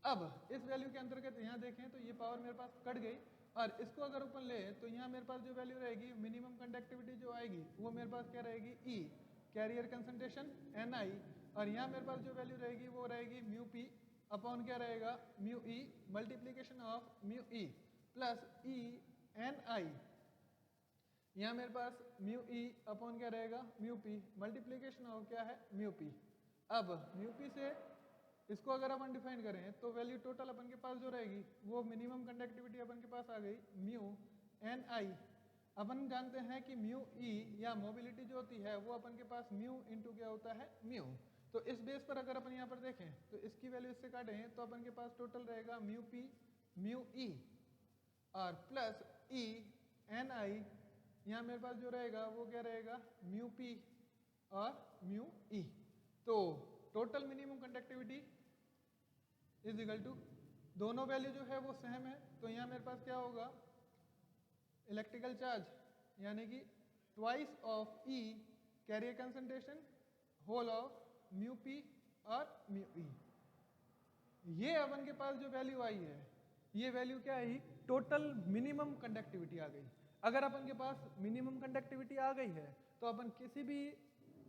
Speaker 1: अब इस वैल्यू के अंतर्गत यहाँ देखें तो ये पावर मेरे पास कट गई, और इसको अगर अपन ले तो यहाँ मेरे पास जो वैल्यू रहेगी मिनिमम कंडक्टिविटी जो आएगी वो मेरे पास क्या रहेगी E कैरियर कंसंट्रेशन Ni, और यहाँ मेरे पास जो वैल्यू रहेगी वो रहेगी म्यू P अपॉन क्या रहेगा mu E multiplication of mu E प्लस E Ni, यहाँ मेरे पास म्यू E अपॉन क्या रहेगा म्यू P मल्टीप्लीकेशन ऑफ क्या है म्यू P। अब म्यू P से इसको अगर अपन डिफाइन करें तो वैल्यू टोटल अपन के पास जो रहेगी वो मिनिमम कंडक्टिविटी अपन के पास आ गई म्यू Ni। अपन जानते हैं कि म्यू E या मोबिलिटी जो होती है वो अपन के पास म्यू इंटू क्या होता है म्यू, तो इस बेस पर अगर अपन यहाँ पर देखें तो इसकी वैल्यू इससे काटें तो अपन के पास टोटल रहेगा म्यू P म्यू E और प्लस E Ni, यहाँ मेरे पास जो रहेगा वो क्या रहेगा म्यू P और म्यू E। तो total minimum conductivity is equal to, दोनों वैल्यू जो है वो सेम है, तो यहाँ मेरे पास क्या होगा इलेक्ट्रिकल चार्ज यानी कि twice of E carrier concentration hole of mu P और म्यू E। ये अपन के पास जो वैल्यू आई है ये वैल्यू क्या आई, टोटल मिनिमम कंडक्टिविटी आ गई। अगर अपन के पास मिनिमम कंडक्टिविटी आ गई है तो अपन किसी भी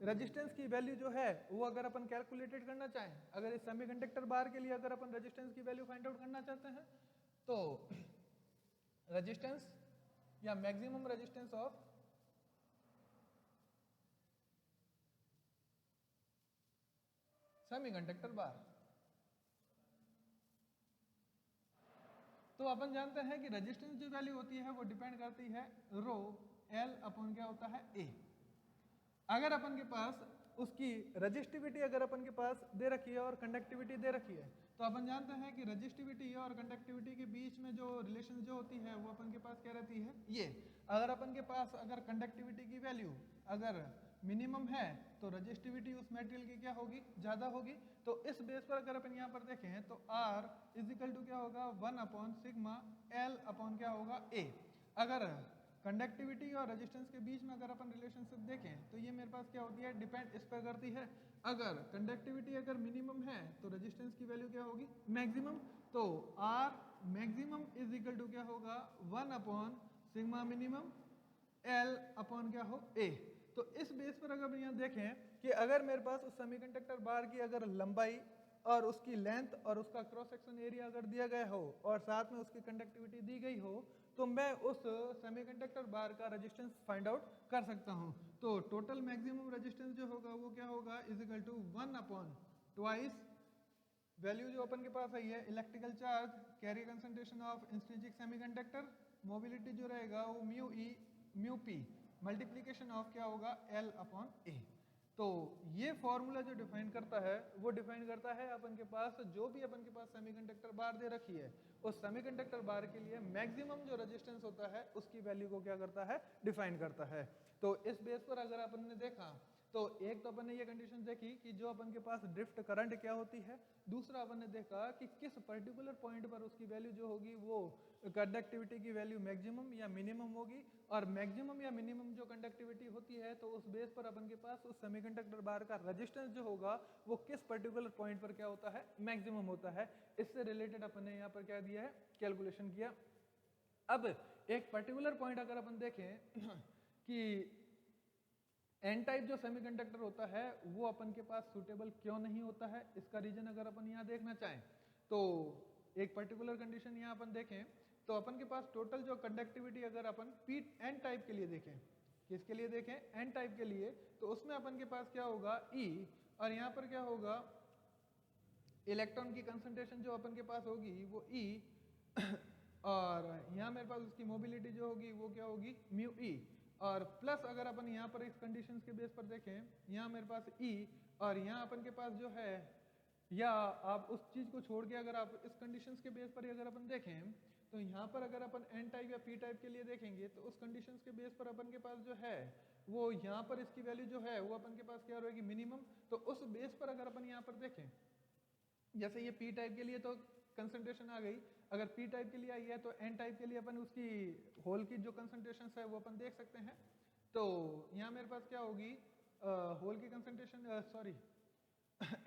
Speaker 1: रेजिस्टेंस की वैल्यू जो है वो अगर अपन कैलकुलेटेड करना चाहें, अगर इस सेमीकंडक्टर बार के लिए अगर अपन रेजिस्टेंस की वैल्यू फाइंड आउट करना चाहते हैं तो रेजिस्टेंस या मैक्सिमम रेजिस्टेंस ऑफ सेमीकंडक्टर बार, तो अपन जानते हैं कि रेजिस्टेंस जो वैल्यू होती है वो डिपेंड करती है रो L अपॉन क्या होता है A। अगर अपन के पास उसकी रजिस्टिविटी अगर अपन के पास दे रखी है और कंडक्टिविटी दे रखी है तो अपन जानते हैं कि रजिस्टिविटी और कंडक्टिविटी के बीच में जो रिलेशन जो होती है वो अपन के पास क्या रहती है ये, अगर अपन के पास अगर कंडक्टिविटी की वैल्यू अगर मिनिमम है तो रजिस्टिविटी उस मटेरियल की क्या होगी ज़्यादा होगी। तो इस बेस पर अगर अपन यहाँ पर देखें तो R इज इक्वल टू क्या होगा 1 अपॉन सिग्मा L अपॉन क्या होगा A। अगर कंडक्टिविटी और रेजिस्टेंस के बीच में अगर अपन रिलेशनशिप देखें तो ये मेरे पास क्या होती है डिपेंड इस पर करती है, अगर कंडक्टिविटी अगर मिनिमम है तो रेजिस्टेंस की वैल्यू क्या होगी मैक्सिमम, तो R maximum is equal to क्या होगा 1 upon sigma minimum L upon क्या हो A। तो इस बेस पर अगर यहाँ देखें कि अगर मेरे पास उस सेमीकंडक्टर बार की अगर लंबाई और उसकी लेंथ और उसका क्रॉस सेक्शन एरिया अगर दिया गया हो और साथ में उसकी कंडक्टिविटी दी गई हो तो मैं उस सेमीकंडक्टर बार का रेजिस्टेंस फाइंड आउट कर सकता हूं। तो टोटल मैक्सिमम रेजिस्टेंस जो होगा वो क्या होगा is equal to 1 upon twice value जो अपन के पास आई है electrical charge carrier concentration of intrinsic semiconductor, mobility जो रहेगा वो mu E mu P multiplication of क्या होगा, L अपॉन A। तो ये फॉर्मूला जो डिफाइन करता है वो डिफाइन करता है अपन के पास जो भी अपन के पास सेमीकंडक्टर बार दे रखी है, उस सेमीकंडक्टर बार के लिए मैक्सिमम जो रेजिस्टेंस होता है उसकी वैल्यू को क्या करता है, डिफाइन करता है। तो इस बेस पर अगर अपन ने देखा तो एक तो अपन ने ये कंडीशन देखी कि जो अपन के पास ड्रिफ्ट करंट क्या होती है, दूसरा अपन ने देखा कि किस पर्टिकुलर पॉइंट पर उसकी वैल्यू जो होगी वो कंडक्टिविटी की वैल्यू मैक्सिमम या मिनिमम होगी, और मैक्सिमम या मिनिमम जो कंडक्टिविटी होती है तो उस बेस पर अपन के पास उस सेमीकंडक्टर बार का रेजिस्टेंस जो होगा वो किस पर्टिकुलर पॉइंट पर क्या होता है, मैक्सिमम होता है। इससे रिलेटेड अपन ने यहाँ पर क्या दिया है, कैलकुलेशन किया। अब एक पर्टिकुलर पॉइंट अगर अपन देखें कि एन टाइप जो सेमीकंडक्टर होता है वो अपन के पास सूटेबल क्यों नहीं होता है, इसका रीजन अगर अपन यहाँ देखना चाहें तो एक पर्टिकुलर कंडीशन यहाँ अपन देखें तो अपन के पास टोटल जो कंडक्टिविटी अगर अपन पी एन टाइप के लिए देखें, किसके लिए देखें, एन टाइप के लिए, तो उसमें अपन के पास क्या होगा E, और यहाँ पर क्या होगा इलेक्ट्रॉन की कंसंट्रेशन जो अपन के पास होगी वो E, और यहाँ मेरे पास उसकी मोबिलिटी जो होगी वो क्या होगी, म्यू E, और प्लस अगर अपन यहाँ पर इस कंडीशंस के बेस पर देखें, यहाँ मेरे पास E, और यहाँ अपन के पास जो है, या आप उस चीज को छोड़ के अगर आप इस कंडीशंस के बेस पर अगर अपन देखें तो यहाँ पर अगर अपन एन टाइप या पी टाइप के लिए देखेंगे तो उस कंडीशंस के बेस पर अपन के पास जो है वो यहाँ पर इसकी वैल्यू जो है वो अपन के पास क्या रहेगी, मिनिमम। तो उस बेस पर अगर अपन यहाँ पर देखें, जैसे ये पी टाइप के लिए तो कंसंट्रेशन आ गई, अगर पी टाइप के लिए आई है तो एन टाइप के लिए अपन उसकी होल की जो कंसंट्रेशन है वो अपन देख सकते हैं। तो यहाँ मेरे पास क्या होगी, होल की कंसंट्रेशन सॉरी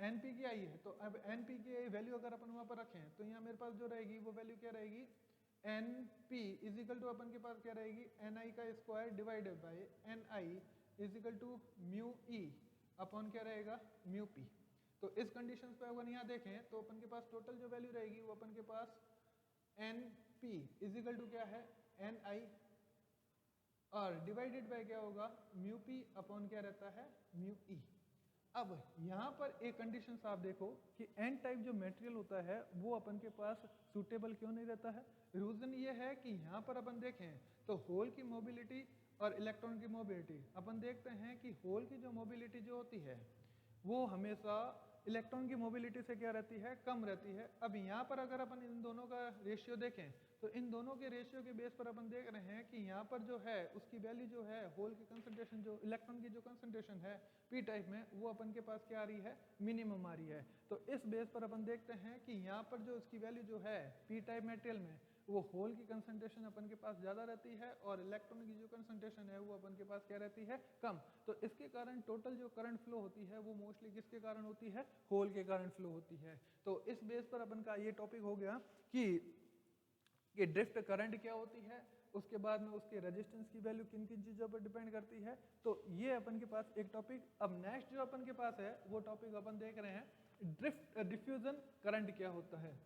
Speaker 1: एनपी की आई है, तो अब एनपी की वैल्यू अगर अपन वहाँ पर रखें तो यहाँ मेरे पास जो रहेगी वो वैल्यू क्या रहेगी, N P is equal to अपन के पास क्या रहेगी, एन आई का square divided by N I is equal to mu E upon क्या रहेगा, म्यू पी। तो इस कंडीशन पे अगर यहाँ देखें तो अपन के पास टोटल जो वैल्यू रहेगी वो अपन के पास N P is equal to क्या है, एन आई, और डिवाइडेड बाय क्या होगा, म्यू पी अपॉन क्या रहता है, म्यू ई। अब यहाँ पर एक कंडीशन आप देखो कि एन टाइप जो मटेरियल होता है वो अपन के पास सूटेबल क्यों नहीं रहता है। रीजन ये है कि यहाँ पर अपन देखें तो होल की मोबिलिटी और इलेक्ट्रॉन की मोबिलिटी, अपन देखते हैं कि होल की जो मोबिलिटी जो होती है वो हमेशा इलेक्ट्रॉन की मोबिलिटी से क्या रहती है, कम रहती है। अब यहाँ पर अगर अपन इन दोनों का रेशियो देखें तो इन दोनों के रेशियो के बेस पर अपन देख रहे हैं कि यहाँ पर जो है उसकी वैल्यू जो है होल की कंसंट्रेशन, जो इलेक्ट्रॉन की जो कंसंट्रेशन है पी टाइप में, वो अपन के पास क्या आ रही है, मिनिमम आ रही है। तो इस बेस पर अपन देखते हैं कि यहाँ पर जो इसकी वैल्यू जो है पी टाइप मेटेरियल में वो होल की कंसंट्रेशन अपन के पास ज़्यादा रहती है और इलेक्ट्रॉन की जो कंसंट्रेशन है वो अपन के पास क्या रहती है, कम। तो इसके कारण टोटल जो करंट फ्लो होती है वो मोस्टली किसके कारण होती है, होल के कारण फ्लो होती है। तो इस बेस पर अपन का ये टॉपिक हो गया कि ड्रिफ्ट करंट क्या होती है, उसके बाद में उसके रेजिस्टेंस की वैल्यू किन किन चीज़ों पर डिपेंड करती है। तो ये अपन के पास एक टॉपिक। अब नेक्स्ट जो अपन के पास है वो टॉपिक अपन देख रहे हैं ड्रिफ्ट डिफ्यूजन करंट क्या होता है।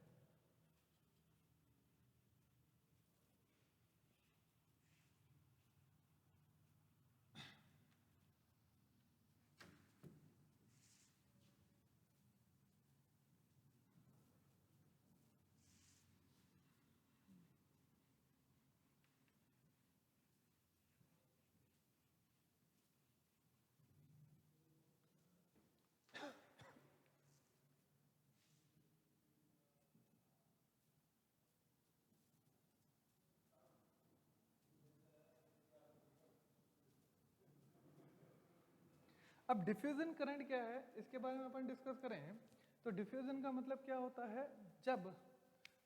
Speaker 1: अब डिफ्यूजन करंट क्या है इसके बारे में अपन डिस्कस करें तो डिफ्यूजन का मतलब क्या होता है, जब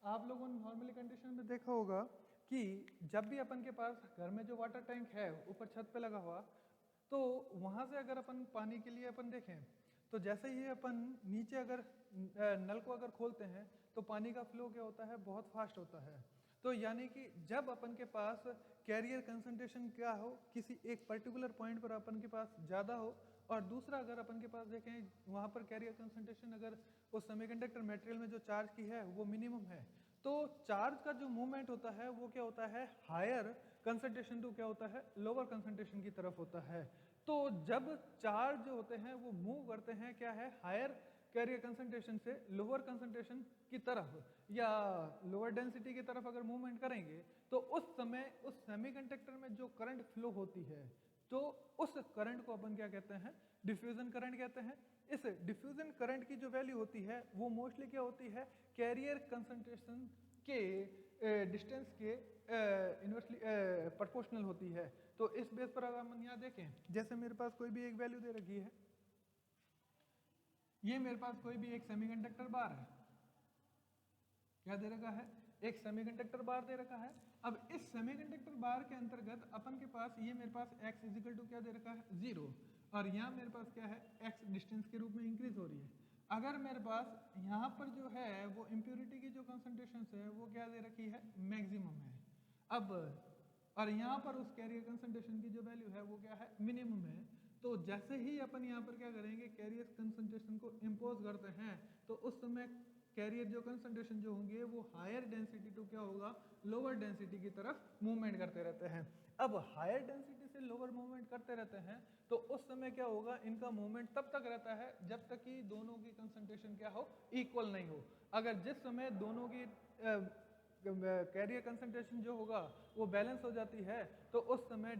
Speaker 1: आप लोगों ने नॉर्मली कंडीशन में देखा होगा कि जब भी अपन के पास घर में जो वाटर टैंक है ऊपर छत पे लगा हुआ, तो वहाँ से अगर अपन पानी के लिए अपन देखें तो जैसे ही अपन नीचे अगर नल को अगर खोलते हैं तो पानी का फ्लो क्या होता है, बहुत फास्ट होता है। तो यानी कि जब अपन के पास कैरियर कंसंट्रेशन क्या हो, किसी एक पर्टिकुलर पॉइंट पर अपन के पास ज़्यादा हो, और दूसरा अगर अपन के पास देखें वहाँ पर कैरियर कंसंट्रेशन अगर उस सेमीकंडक्टर मटेरियल में जो चार्ज की है वो मिनिमम है, तो चार्ज का जो मूवमेंट होता है वो क्या होता है, हायर कंसंट्रेशन टू क्या होता है, लोअर कंसंट्रेशन की तरफ होता है। तो जब चार्ज जो होते हैं वो मूव करते हैं क्या है, हायर कैरियर कंसंट्रेशन से लोअर कंसंट्रेशन की तरफ या लोअर डेंसिटी की तरफ अगर मूवमेंट करेंगे तो उस समय उस सेमीकंडक्टर में जो करंट फ्लो होती है तो उस करंट को अपन क्या कहते हैं, डिफ्यूजन करंट कहते हैं। इस डिफ्यूजन करंट की जो वैल्यू होती है वो मोस्टली क्या होती है, कैरियर कंसंट्रेशन के डिस्टेंस के इनवर्सली प्रोपोर्शनल होती है। तो इस बेस पर अगर हम यहाँ देखें, जैसे मेरे पास कोई भी एक वैल्यू दे रखी है, ये मेरे पास कोई भी एक सेमीकंडक्टर बार है, क्या दे रखा है, एक सेमीकंडक्टर बार दे रखा है। अब इस सेमीकंडक्टर बार के अंतर्गत अपन के पास ये मेरे पास x इजिकल टू क्या दे रखा है, 0, और यहाँ मेरे पास क्या है, x डिस्टेंस के रूप में इंक्रीज हो रही है। अगर मेरे पास यहाँ पर जो है वो इम्प्योरिटी की जो कंसंट्रेशन है वो क्या दे रखी है, मैक्सिमम है। अब और यहाँ पर उस कैरियर कंसंट्रेशन की जो वैल्यू है वो क्या है, मिनिमम है। तो जैसे ही अपन यहाँ पर क्या करेंगे, कैरियर कंसंट्रेशन को इम्पोज करते हैं, तो उस समय कैरियर जो कंसंट्रेशन जो होंगे वो हायर डेंसिटी टू क्या होगा, लोअर डेंसिटी की तरफ मूवमेंट करते रहते हैं। अब हायर डेंसिटी से लोअर मूवमेंट करते रहते हैं तो उस समय क्या होगा, इनका मूवमेंट तब तक रहता है जब तक कि दोनों की कंसंट्रेशन क्या हो, इक्वल नहीं हो। अगर जिस समय दोनों की कैरियर कंसंट्रेशन जो होगा वो बैलेंस हो जाती है तो उस समय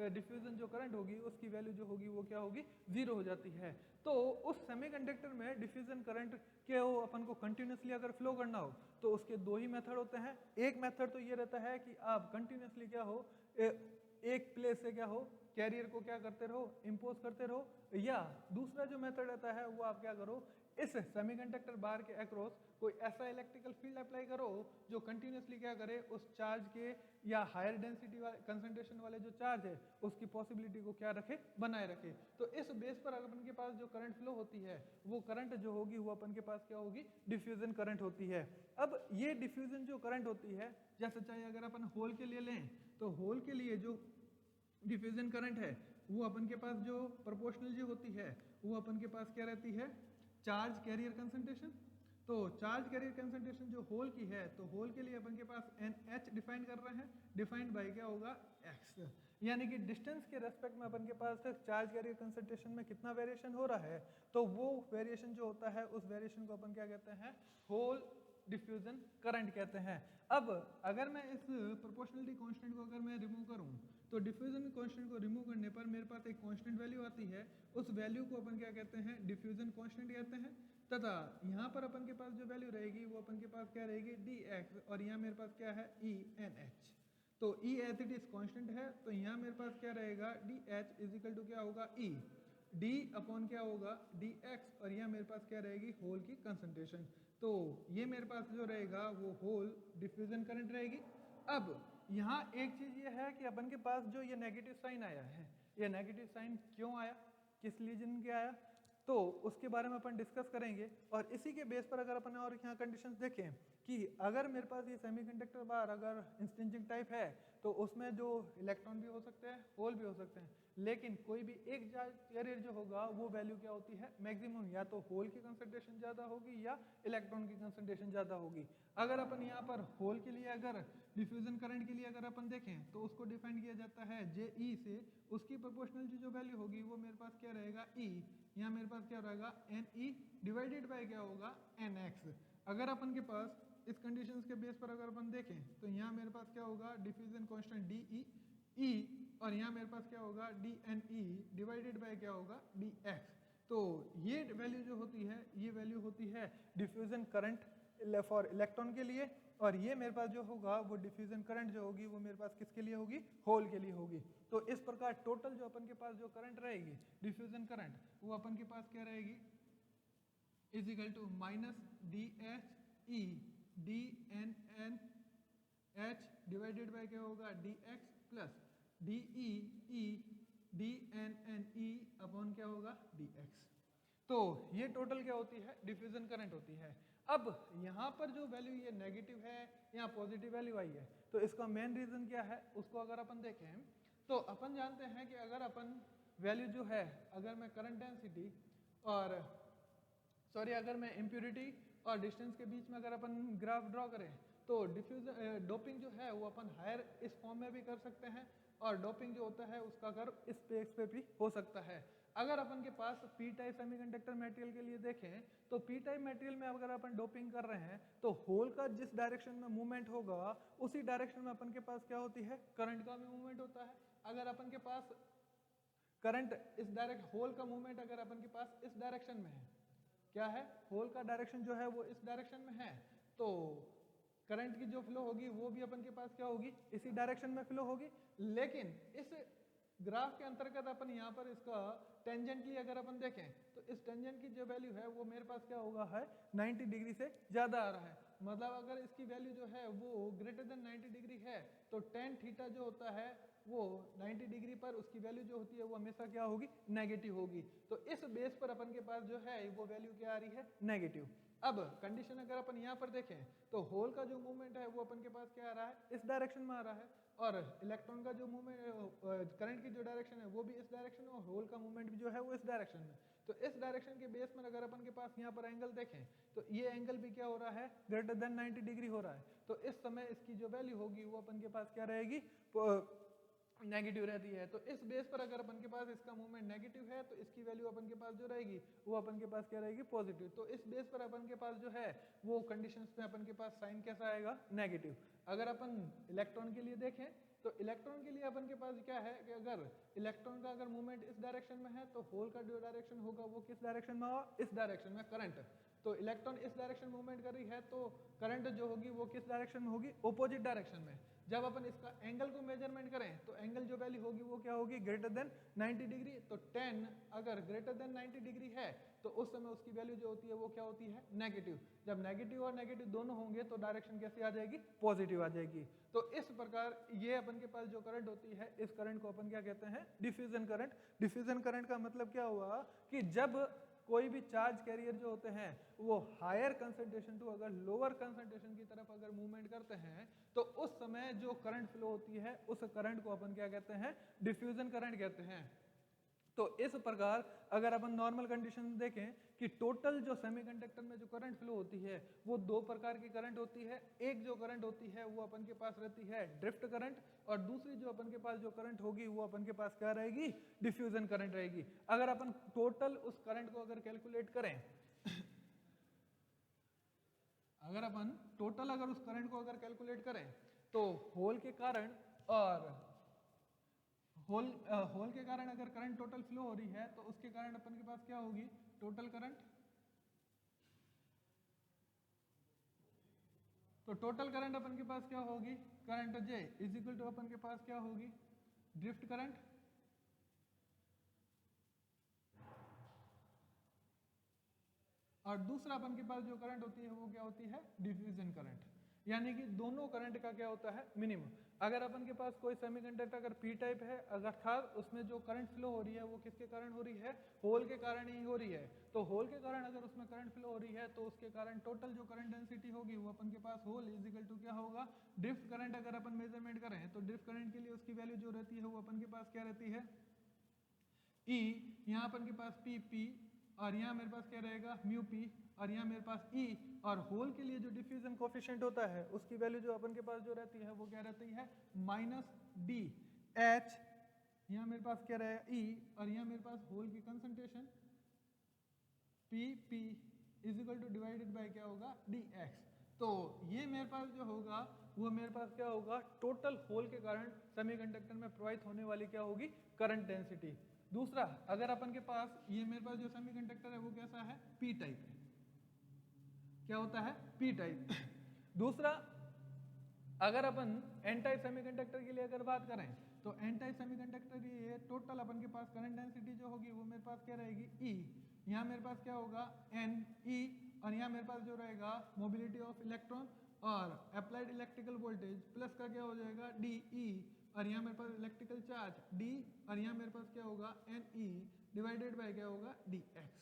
Speaker 1: डिफ्यूजन जो करंट होगी उसकी वैल्यू जो होगी वो क्या होगी, 0 हो जाती है। तो उस सेमीकंडक्टर में डिफ्यूजन करंट के अपन को कंटिन्यूसली अगर फ्लो करना हो तो उसके दो ही मेथड होते हैं। एक मेथड तो ये रहता है कि आप कंटिन्यूसली क्या हो, एक प्लेस से क्या हो, कैरियर को क्या करते रहो, इंपोज करते रहो, या दूसरा जो मेथड रहता है वो आप क्या करो, इस सेमीकंडक्टर बार के अक्रॉस कोई ऐसा इलेक्ट्रिकल फील्ड अप्लाई करो जो कंटिन्यूसली क्या करे, उस चार्ज के या हायर डेंसिटी वाले कंसंट्रेशन वाले जो चार्ज है उसकी पॉसिबिलिटी को क्या रखे, बनाए रखे। तो इस बेस पर अपन के पास जो करंट फ्लो होती है वो करंट जो होगी वो अपन के पास क्या होगी, डिफ्यूजन करंट होती है। अब ये डिफ्यूजन जो करंट होती है, जैसे चाहे अगर अपन होल के लिए लें तो होल के लिए जो डिफ्यूजन करंट है वो अपन के पास जो प्रोपोर्शनल जो होती है वो अपन के पास क्या रहती है, चार्ज कैरियर कंसंट्रेशन। तो चार्ज कैरियर कंसंट्रेशन जो होल की है, तो होल के लिए अपन के पास NH डिफाइन कर रहे हैं, डिफाइंड बाय क्या होगा, x, यानी कि डिस्टेंस के रेस्पेक्ट में अपन के पास चार्ज कैरियर कंसंट्रेशन में कितना वेरिएशन हो रहा है, तो वो वेरिएशन जो होता है उस वेरिएशन को अपन क्या कहते हैं, होल डिफ्यूजन करंट कहते हैं। अब अगर मैं इस प्रोपोर्शनलिटी कांस्टेंट को अगर मैं रिमूव करूं तो डिफ्यूजन कांस्टेंट को रिमूव करने पर मेरे पास एक कांस्टेंट वैल्यू आती है, उस वैल्यू को अपन क्या कहते हैं, डिफ्यूजन कांस्टेंट कहते हैं। तथा यहाँ पर अपन के पास जो वैल्यू रहेगी वो अपन के पास क्या रहेगी, dx, और यहाँ मेरे पास क्या है, ENH। तो E as it is constant है तो यहाँ मेरे पास क्या रहेगा, dH इजिकल टू क्या होगा, E d अपॉन क्या होगा, dx, और यहाँ मेरे पास क्या रहेगी, होल की कंसंट्रेशन। तो ये मेरे पास जो रहेगा वो होल डिफ्यूजन करंट रहेगी। अब यहाँ एक चीज ये है कि अपन के पास जो ये नेगेटिव साइन आया है, ये नेगेटिव साइन क्यों आया, किस रीजन के आया, तो उसके बारे में अपन डिस्कस करेंगे। और इसी के बेस पर अगर अपन और यहाँ कंडीशंस देखें कि अगर मेरे पास ये सेमीकंडक्टर बार अगर इंस्टेंजिंग टाइप है तो उसमें जो इलेक्ट्रॉन भी हो सकते हैं, होल भी हो सकते हैं, लेकिन कोई भी एक कैरियर जो होगा वो वैल्यू क्या होती है, मैक्सिमम, या तो होल की कंसंट्रेशन ज़्यादा होगी या इलेक्ट्रॉन की कंसंट्रेशन ज़्यादा होगी। अगर अपन यहाँ पर होल के लिए अगर डिफ्यूजन करंट के लिए अगर अपन देखें तो उसको डिफाइन किया जाता है JE से, उसकी प्रोपोर्शनल जो वैल्यू होगी वो मेरे पास क्या रहेगा, E, यहाँ मेरे पास क्या रहेगा, NE डिवाइडेड बाय क्या होगा, NX। अगर अपन के पास इस कंडीशंस के बेस पर अगर अपन देखें तो यहाँ मेरे पास क्या होगा, डिफ्यूजन कांस्टेंट DE, E, और यहाँ मेरे पास क्या होगा, DNE डिवाइडेड बाय क्या होगा, DX। तो ये वैल्यू जो होती है ये वैल्यू होती है डिफ्यूजन करंट फॉर इलेक्ट्रॉन के लिए, और ये मेरे पास जो होगा वो डिफ्यूजन करंट जो होगी वो मेरे पास किसके लिए होगी, होल के लिए होगी। तो इस प्रकार टोटल जो अपन के पास जो करंट रहेगी डिफ्यूजन करंट वो अपन के पास क्या रहेगी, is equal to minus DHE DNNH divided by क्या होगा, DX plus DEE DNNE upon क्या होगा, DX। तो ये टोटल क्या होती है, डिफ्यूजन करंट होती है। अब यहाँ पर जो वैल्यू ये नेगेटिव है, यहाँ पॉजिटिव वैल्यू आई है, तो इसका मेन रीजन क्या है उसको अगर अपन देखें तो अपन जानते हैं कि अगर अपन वैल्यू जो है, अगर मैं करंट डेंसिटी और अगर मैं इम्प्योरिटी और डिस्टेंस के बीच में अगर अपन ग्राफ ड्रॉ करें तो डिफ्यूजन डोपिंग जो है वो अपन हायर इस फॉर्म में भी कर सकते हैं, और डोपिंग जो होता है उसका कर्व इस पेज पे भी हो सकता है। अगर अपन के पास पी टाइप सेमीकंडक्टर मटेरियल के लिए देखें तो पी टाइप मटेरियल में अगर अपन डोपिंग कर रहे हैं तो होल का जिस डायरेक्शन में मूवमेंट होगा उसी डायरेक्शन में अपन के पास क्या होती है, करंट का भी मूवमेंट होता है। अगर अपन के पास करंट इस डायरेक्ट होल का मूवमेंट अगर अपन के पास इस डायरेक्शन में है, क्या है, होल का डायरेक्शन जो है वो इस डायरेक्शन में है, तो करंट की जो फ्लो होगी वो भी अपन के पास क्या होगी, इसी डायरेक्शन में फ्लो होगी। लेकिन इस ग्राफ के अंतर्गत अपन यहाँ पर इसका टेंजेंटली अगर अपन देखें तो इस टेंजेंट की जो वैल्यू है वो मेरे पास क्या होगा है 90 डिग्री से ज़्यादा आ रहा है। मतलब अगर इसकी वैल्यू जो है वो ग्रेटर देन 90 डिग्री है तो टेन थीटा जो होता है वो 90 डिग्री पर उसकी वैल्यू जो होती है वो हमेशा क्या होगी, नेगेटिव होगी। तो इस बेस पर अपन के पास जो है वो वैल्यू क्या आ रही है, नेगेटिव। अब कंडीशन अगर अपन यहाँ पर देखें तो होल का जो मूवमेंट है वो अपन के पास क्या आ रहा है, इस डायरेक्शन में आ रहा है, और इलेक्ट्रॉन का जो मूवमेंट करंट की जो डायरेक्शन है वो भी इस डायरेक्शन में, और होल का मूवमेंट भी जो है वो इस डायरेक्शन में। तो इस डायरेक्शन के बेस पर अगर अपन के पास यहाँ पर एंगल देखें तो ये एंगल भी क्या हो रहा है, ग्रेटर देन 90 डिग्री हो रहा है। तो इस समय इसकी जो वैल्यू होगी वो अपन के पास क्या रहेगी, नेगेटिव रहती है। तो इस बेस पर अगर अपन के पास इसका मूवमेंट नेगेटिव है तो इसकी वैल्यू अपन के पास जो रहेगी वो अपन के पास क्या रहेगी, पॉजिटिव। तो इस बेस पर अपन के पास जो है वो कंडीशंस में अपन के पास साइन कैसा आएगा, नेगेटिव। अगर अपन इलेक्ट्रॉन के लिए देखें तो इलेक्ट्रॉन के लिए अपन के पास क्या है कि अगर इलेक्ट्रॉन का अगर मूवमेंट इस डायरेक्शन में है तो होल का जो डायरेक्शन होगा वो किस डायरेक्शन में होगा, इस डायरेक्शन में, करंट। तो इलेक्ट्रॉन इस डायरेक्शन मूवमेंट कर रही है तो करंट जो होगी वो किस डायरेक्शन में होगी, ऑपोजिट डायरेक्शन में। जब अपन इसका एंगल को मेजरमेंट करें तो एंगल जो वैल्यू होगी वो क्या होगी, ग्रेटर देन 90 डिग्री। तो 10 अगर ग्रेटर देन 90 डिग्री है तो उस समय उसकी वैल्यू जो होती है वो क्या होती है, नेगेटिव। जब नेगेटिव और नेगेटिव दोनों होंगे तो डायरेक्शन कैसी आ जाएगी, पॉजिटिव आ जाएगी। तो इस प्रकार ये अपन के पास जो करंट होती है इस करंट को अपन क्या कहते हैं, डिफ्यूजन करंट। डिफ्यूजन करंट का मतलब क्या हुआ कि जब कोई भी चार्ज कैरियर जो होते हैं वो हायर कंसंट्रेशन टू अगर लोअर कंसंट्रेशन की तरफ अगर मूवमेंट करते हैं तो उस समय जो करंट फ्लो होती है उस करंट को अपन क्या कहते हैं, डिफ्यूजन करंट कहते हैं। तो इस प्रकार अगर अपन नॉर्मल कंडीशन देखें कि टोटल जो सेमीकंडक्टर में जो करंट फ्लो होती है वो दो प्रकार की करंट होती है। एक जो करंट होती है वो अपन के पास रहती है ड्रिफ्ट करंट, और दूसरी जो अपन के पास जो करंट होगी वो अपन के पास क्या रहेगी, डिफ्यूजन करंट रहेगी। अगर अपन टोटल उस करंट को अगर कैलकुलेट करें अगर अपन टोटल अगर उस करंट को अगर कैलकुलेट करें तो होल के कारण और होल के कारण अगर करंट टोटल फ्लो हो रही है तो उसके कारण अपन के पास क्या होगी, टोटल करंट। तो टोटल करंट अपन के पास क्या होगी, current J is equal to अपन के पास क्या होगी, ड्रिफ्ट करंट। और दूसरा अपन के पास जो करंट होती है वो क्या होती है, डिफ्यूजन करंट। यानी कि दोनों करंट का क्या होता है, मिनिमम। अगर अपन के पास कोई सेमीकंडक्टर अगर पी टाइप है अर्थात उसमें जो करंट फ्लो हो रही है वो किसके कारण हो रही है, होल के कारण ही हो रही है। तो होल के कारण अगर उसमें करंट फ्लो हो रही है तो उसके कारण टोटल जो करंट डेंसिटी होगी वो अपन के पास होल इज इक्वल टू क्या होगा, ड्रिफ्ट करंट। अगर अपन मेजरमेंट करें तो ड्रिफ्ट करंट के लिए उसकी वैल्यू जो रहती है वो अपन के पास क्या रहती है, ई, यहाँ अपन के पास पी पी, और यहाँ मेरे पास क्या रहेगा, म्यू पी, और यहाँ मेरे पास ई। और होल के लिए जो डिफ्यूजन कोफिशिएंट होता है उसकी वैल्यू जो अपन के पास जो रहती है वो क्या रहती है, माइनस डी एच। यहाँ मेरे पास क्या रहेगा ई, और यहाँ मेरे पास होल की concentration P p is equal two divided by क्या होगा, डी एक्स। तो ये मेरे पास जो होगा वो मेरे पास क्या होगा, टोटल होल के कारण सेमीकंडक्टर में प्रवाहित होने वाली क्या होगी, करंट डेंसिटी। दूसरा अगर अपन के पास ये मेरे पास जो सेमीकंडक्टर है वो कैसा है, पी टाइप है, क्या होता है, पी टाइप। दूसरा अगर अपन एन टाइप सेमीकंडक्टर के लिए अगर बात करें तो एन टाइप सेमीकंडक्टर के लिए टोटल अपन के पास करंट डेंसिटी जो होगी वो मेरे पास क्या रहेगी, ई। यहाँ मेरे पास क्या होगा, एन ई, और यहाँ मेरे पास जो रहेगा मोबिलिटी ऑफ इलेक्ट्रॉन और अप्लाइड इलेक्ट्रिकल वोल्टेज प्लस का क्या हो जाएगा, डी ई, और यहाँ मेरे पास इलेक्ट्रिकल चार्ज डी, और यहाँ मेरे पास क्या होगा, एन ई डिवाइडेड बाय क्या होगा, डी एक्स।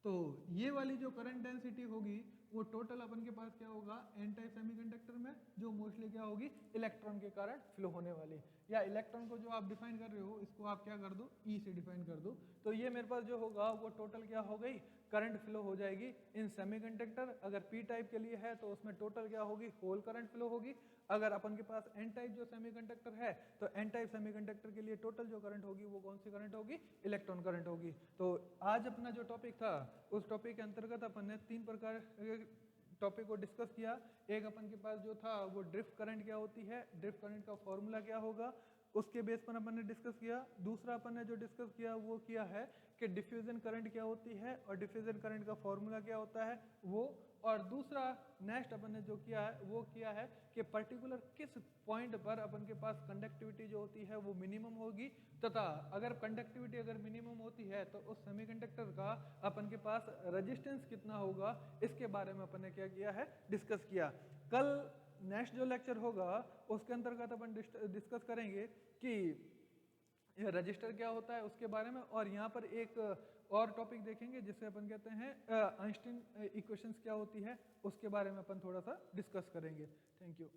Speaker 1: तो ये वाली जो करंट डेंसिटी होगी वो टोटल अपन के पास क्या होगा, एन टाइप सेमीकंडक्टर में, जो मोस्टली क्या होगी, इलेक्ट्रॉन के कारण फ्लो होने वाली। या इलेक्ट्रॉन को जो आप डिफाइन कर रहे हो इसको आप क्या कर दो, ई से डिफाइन कर दो। तो ये मेरे पास जो होगा वो टोटल क्या हो गई, करंट फ्लो हो जाएगी इन सेमीकंडक्टर। अगर पी टाइप के लिए है तो उसमें टोटल क्या होगी, होल करंट फ्लो होगी। अगर अपन के पास एन टाइप जो सेमीकंडक्टर है तो एन टाइप सेमीकंडक्टर के लिए टोटल जो करंट होगी वो कौन सी करंट होगी, इलेक्ट्रॉन करंट होगी। तो आज अपना जो टॉपिक था उस टॉपिक के अंतर्गत अपन ने 3 प्रकार टॉपिक को डिस्कस किया। एक अपन के पास जो था वो ड्रिफ्ट करंट क्या होती है, ड्रिफ्ट करंट का फॉर्मूला क्या होगा, उसके बेस पर अपन ने डिस्कस किया। दूसरा अपन ने जो डिस्कस किया वो किया है कि डिफ्यूजन करंट क्या होती है और डिफ्यूजन करंट का फॉर्मूला क्या होता है वो। और दूसरा नेक्स्ट अपन ने जो किया है वो किया है कि पर्टिकुलर किस पॉइंट पर अपन के पास कंडक्टिविटी जो होती है वो मिनिमम होगी, तथा अगर कंडक्टिविटी अगर मिनिमम होती है तो उस सेमीकंडक्टर का अपन के पास रेजिस्टेंस कितना होगा, इसके बारे में अपन ने क्या किया है, डिस्कस किया। कल नेक्स्ट जो लेक्चर होगा उसके अंतर्गत अपन डिस्कस करेंगे कि रजिस्टर क्या होता है उसके बारे में, और यहाँ पर एक और टॉपिक देखेंगे जिसे अपन कहते हैं आइंस्टीन इक्वेशंस क्या होती है, उसके बारे में अपन थोड़ा सा डिस्कस करेंगे। Thank you.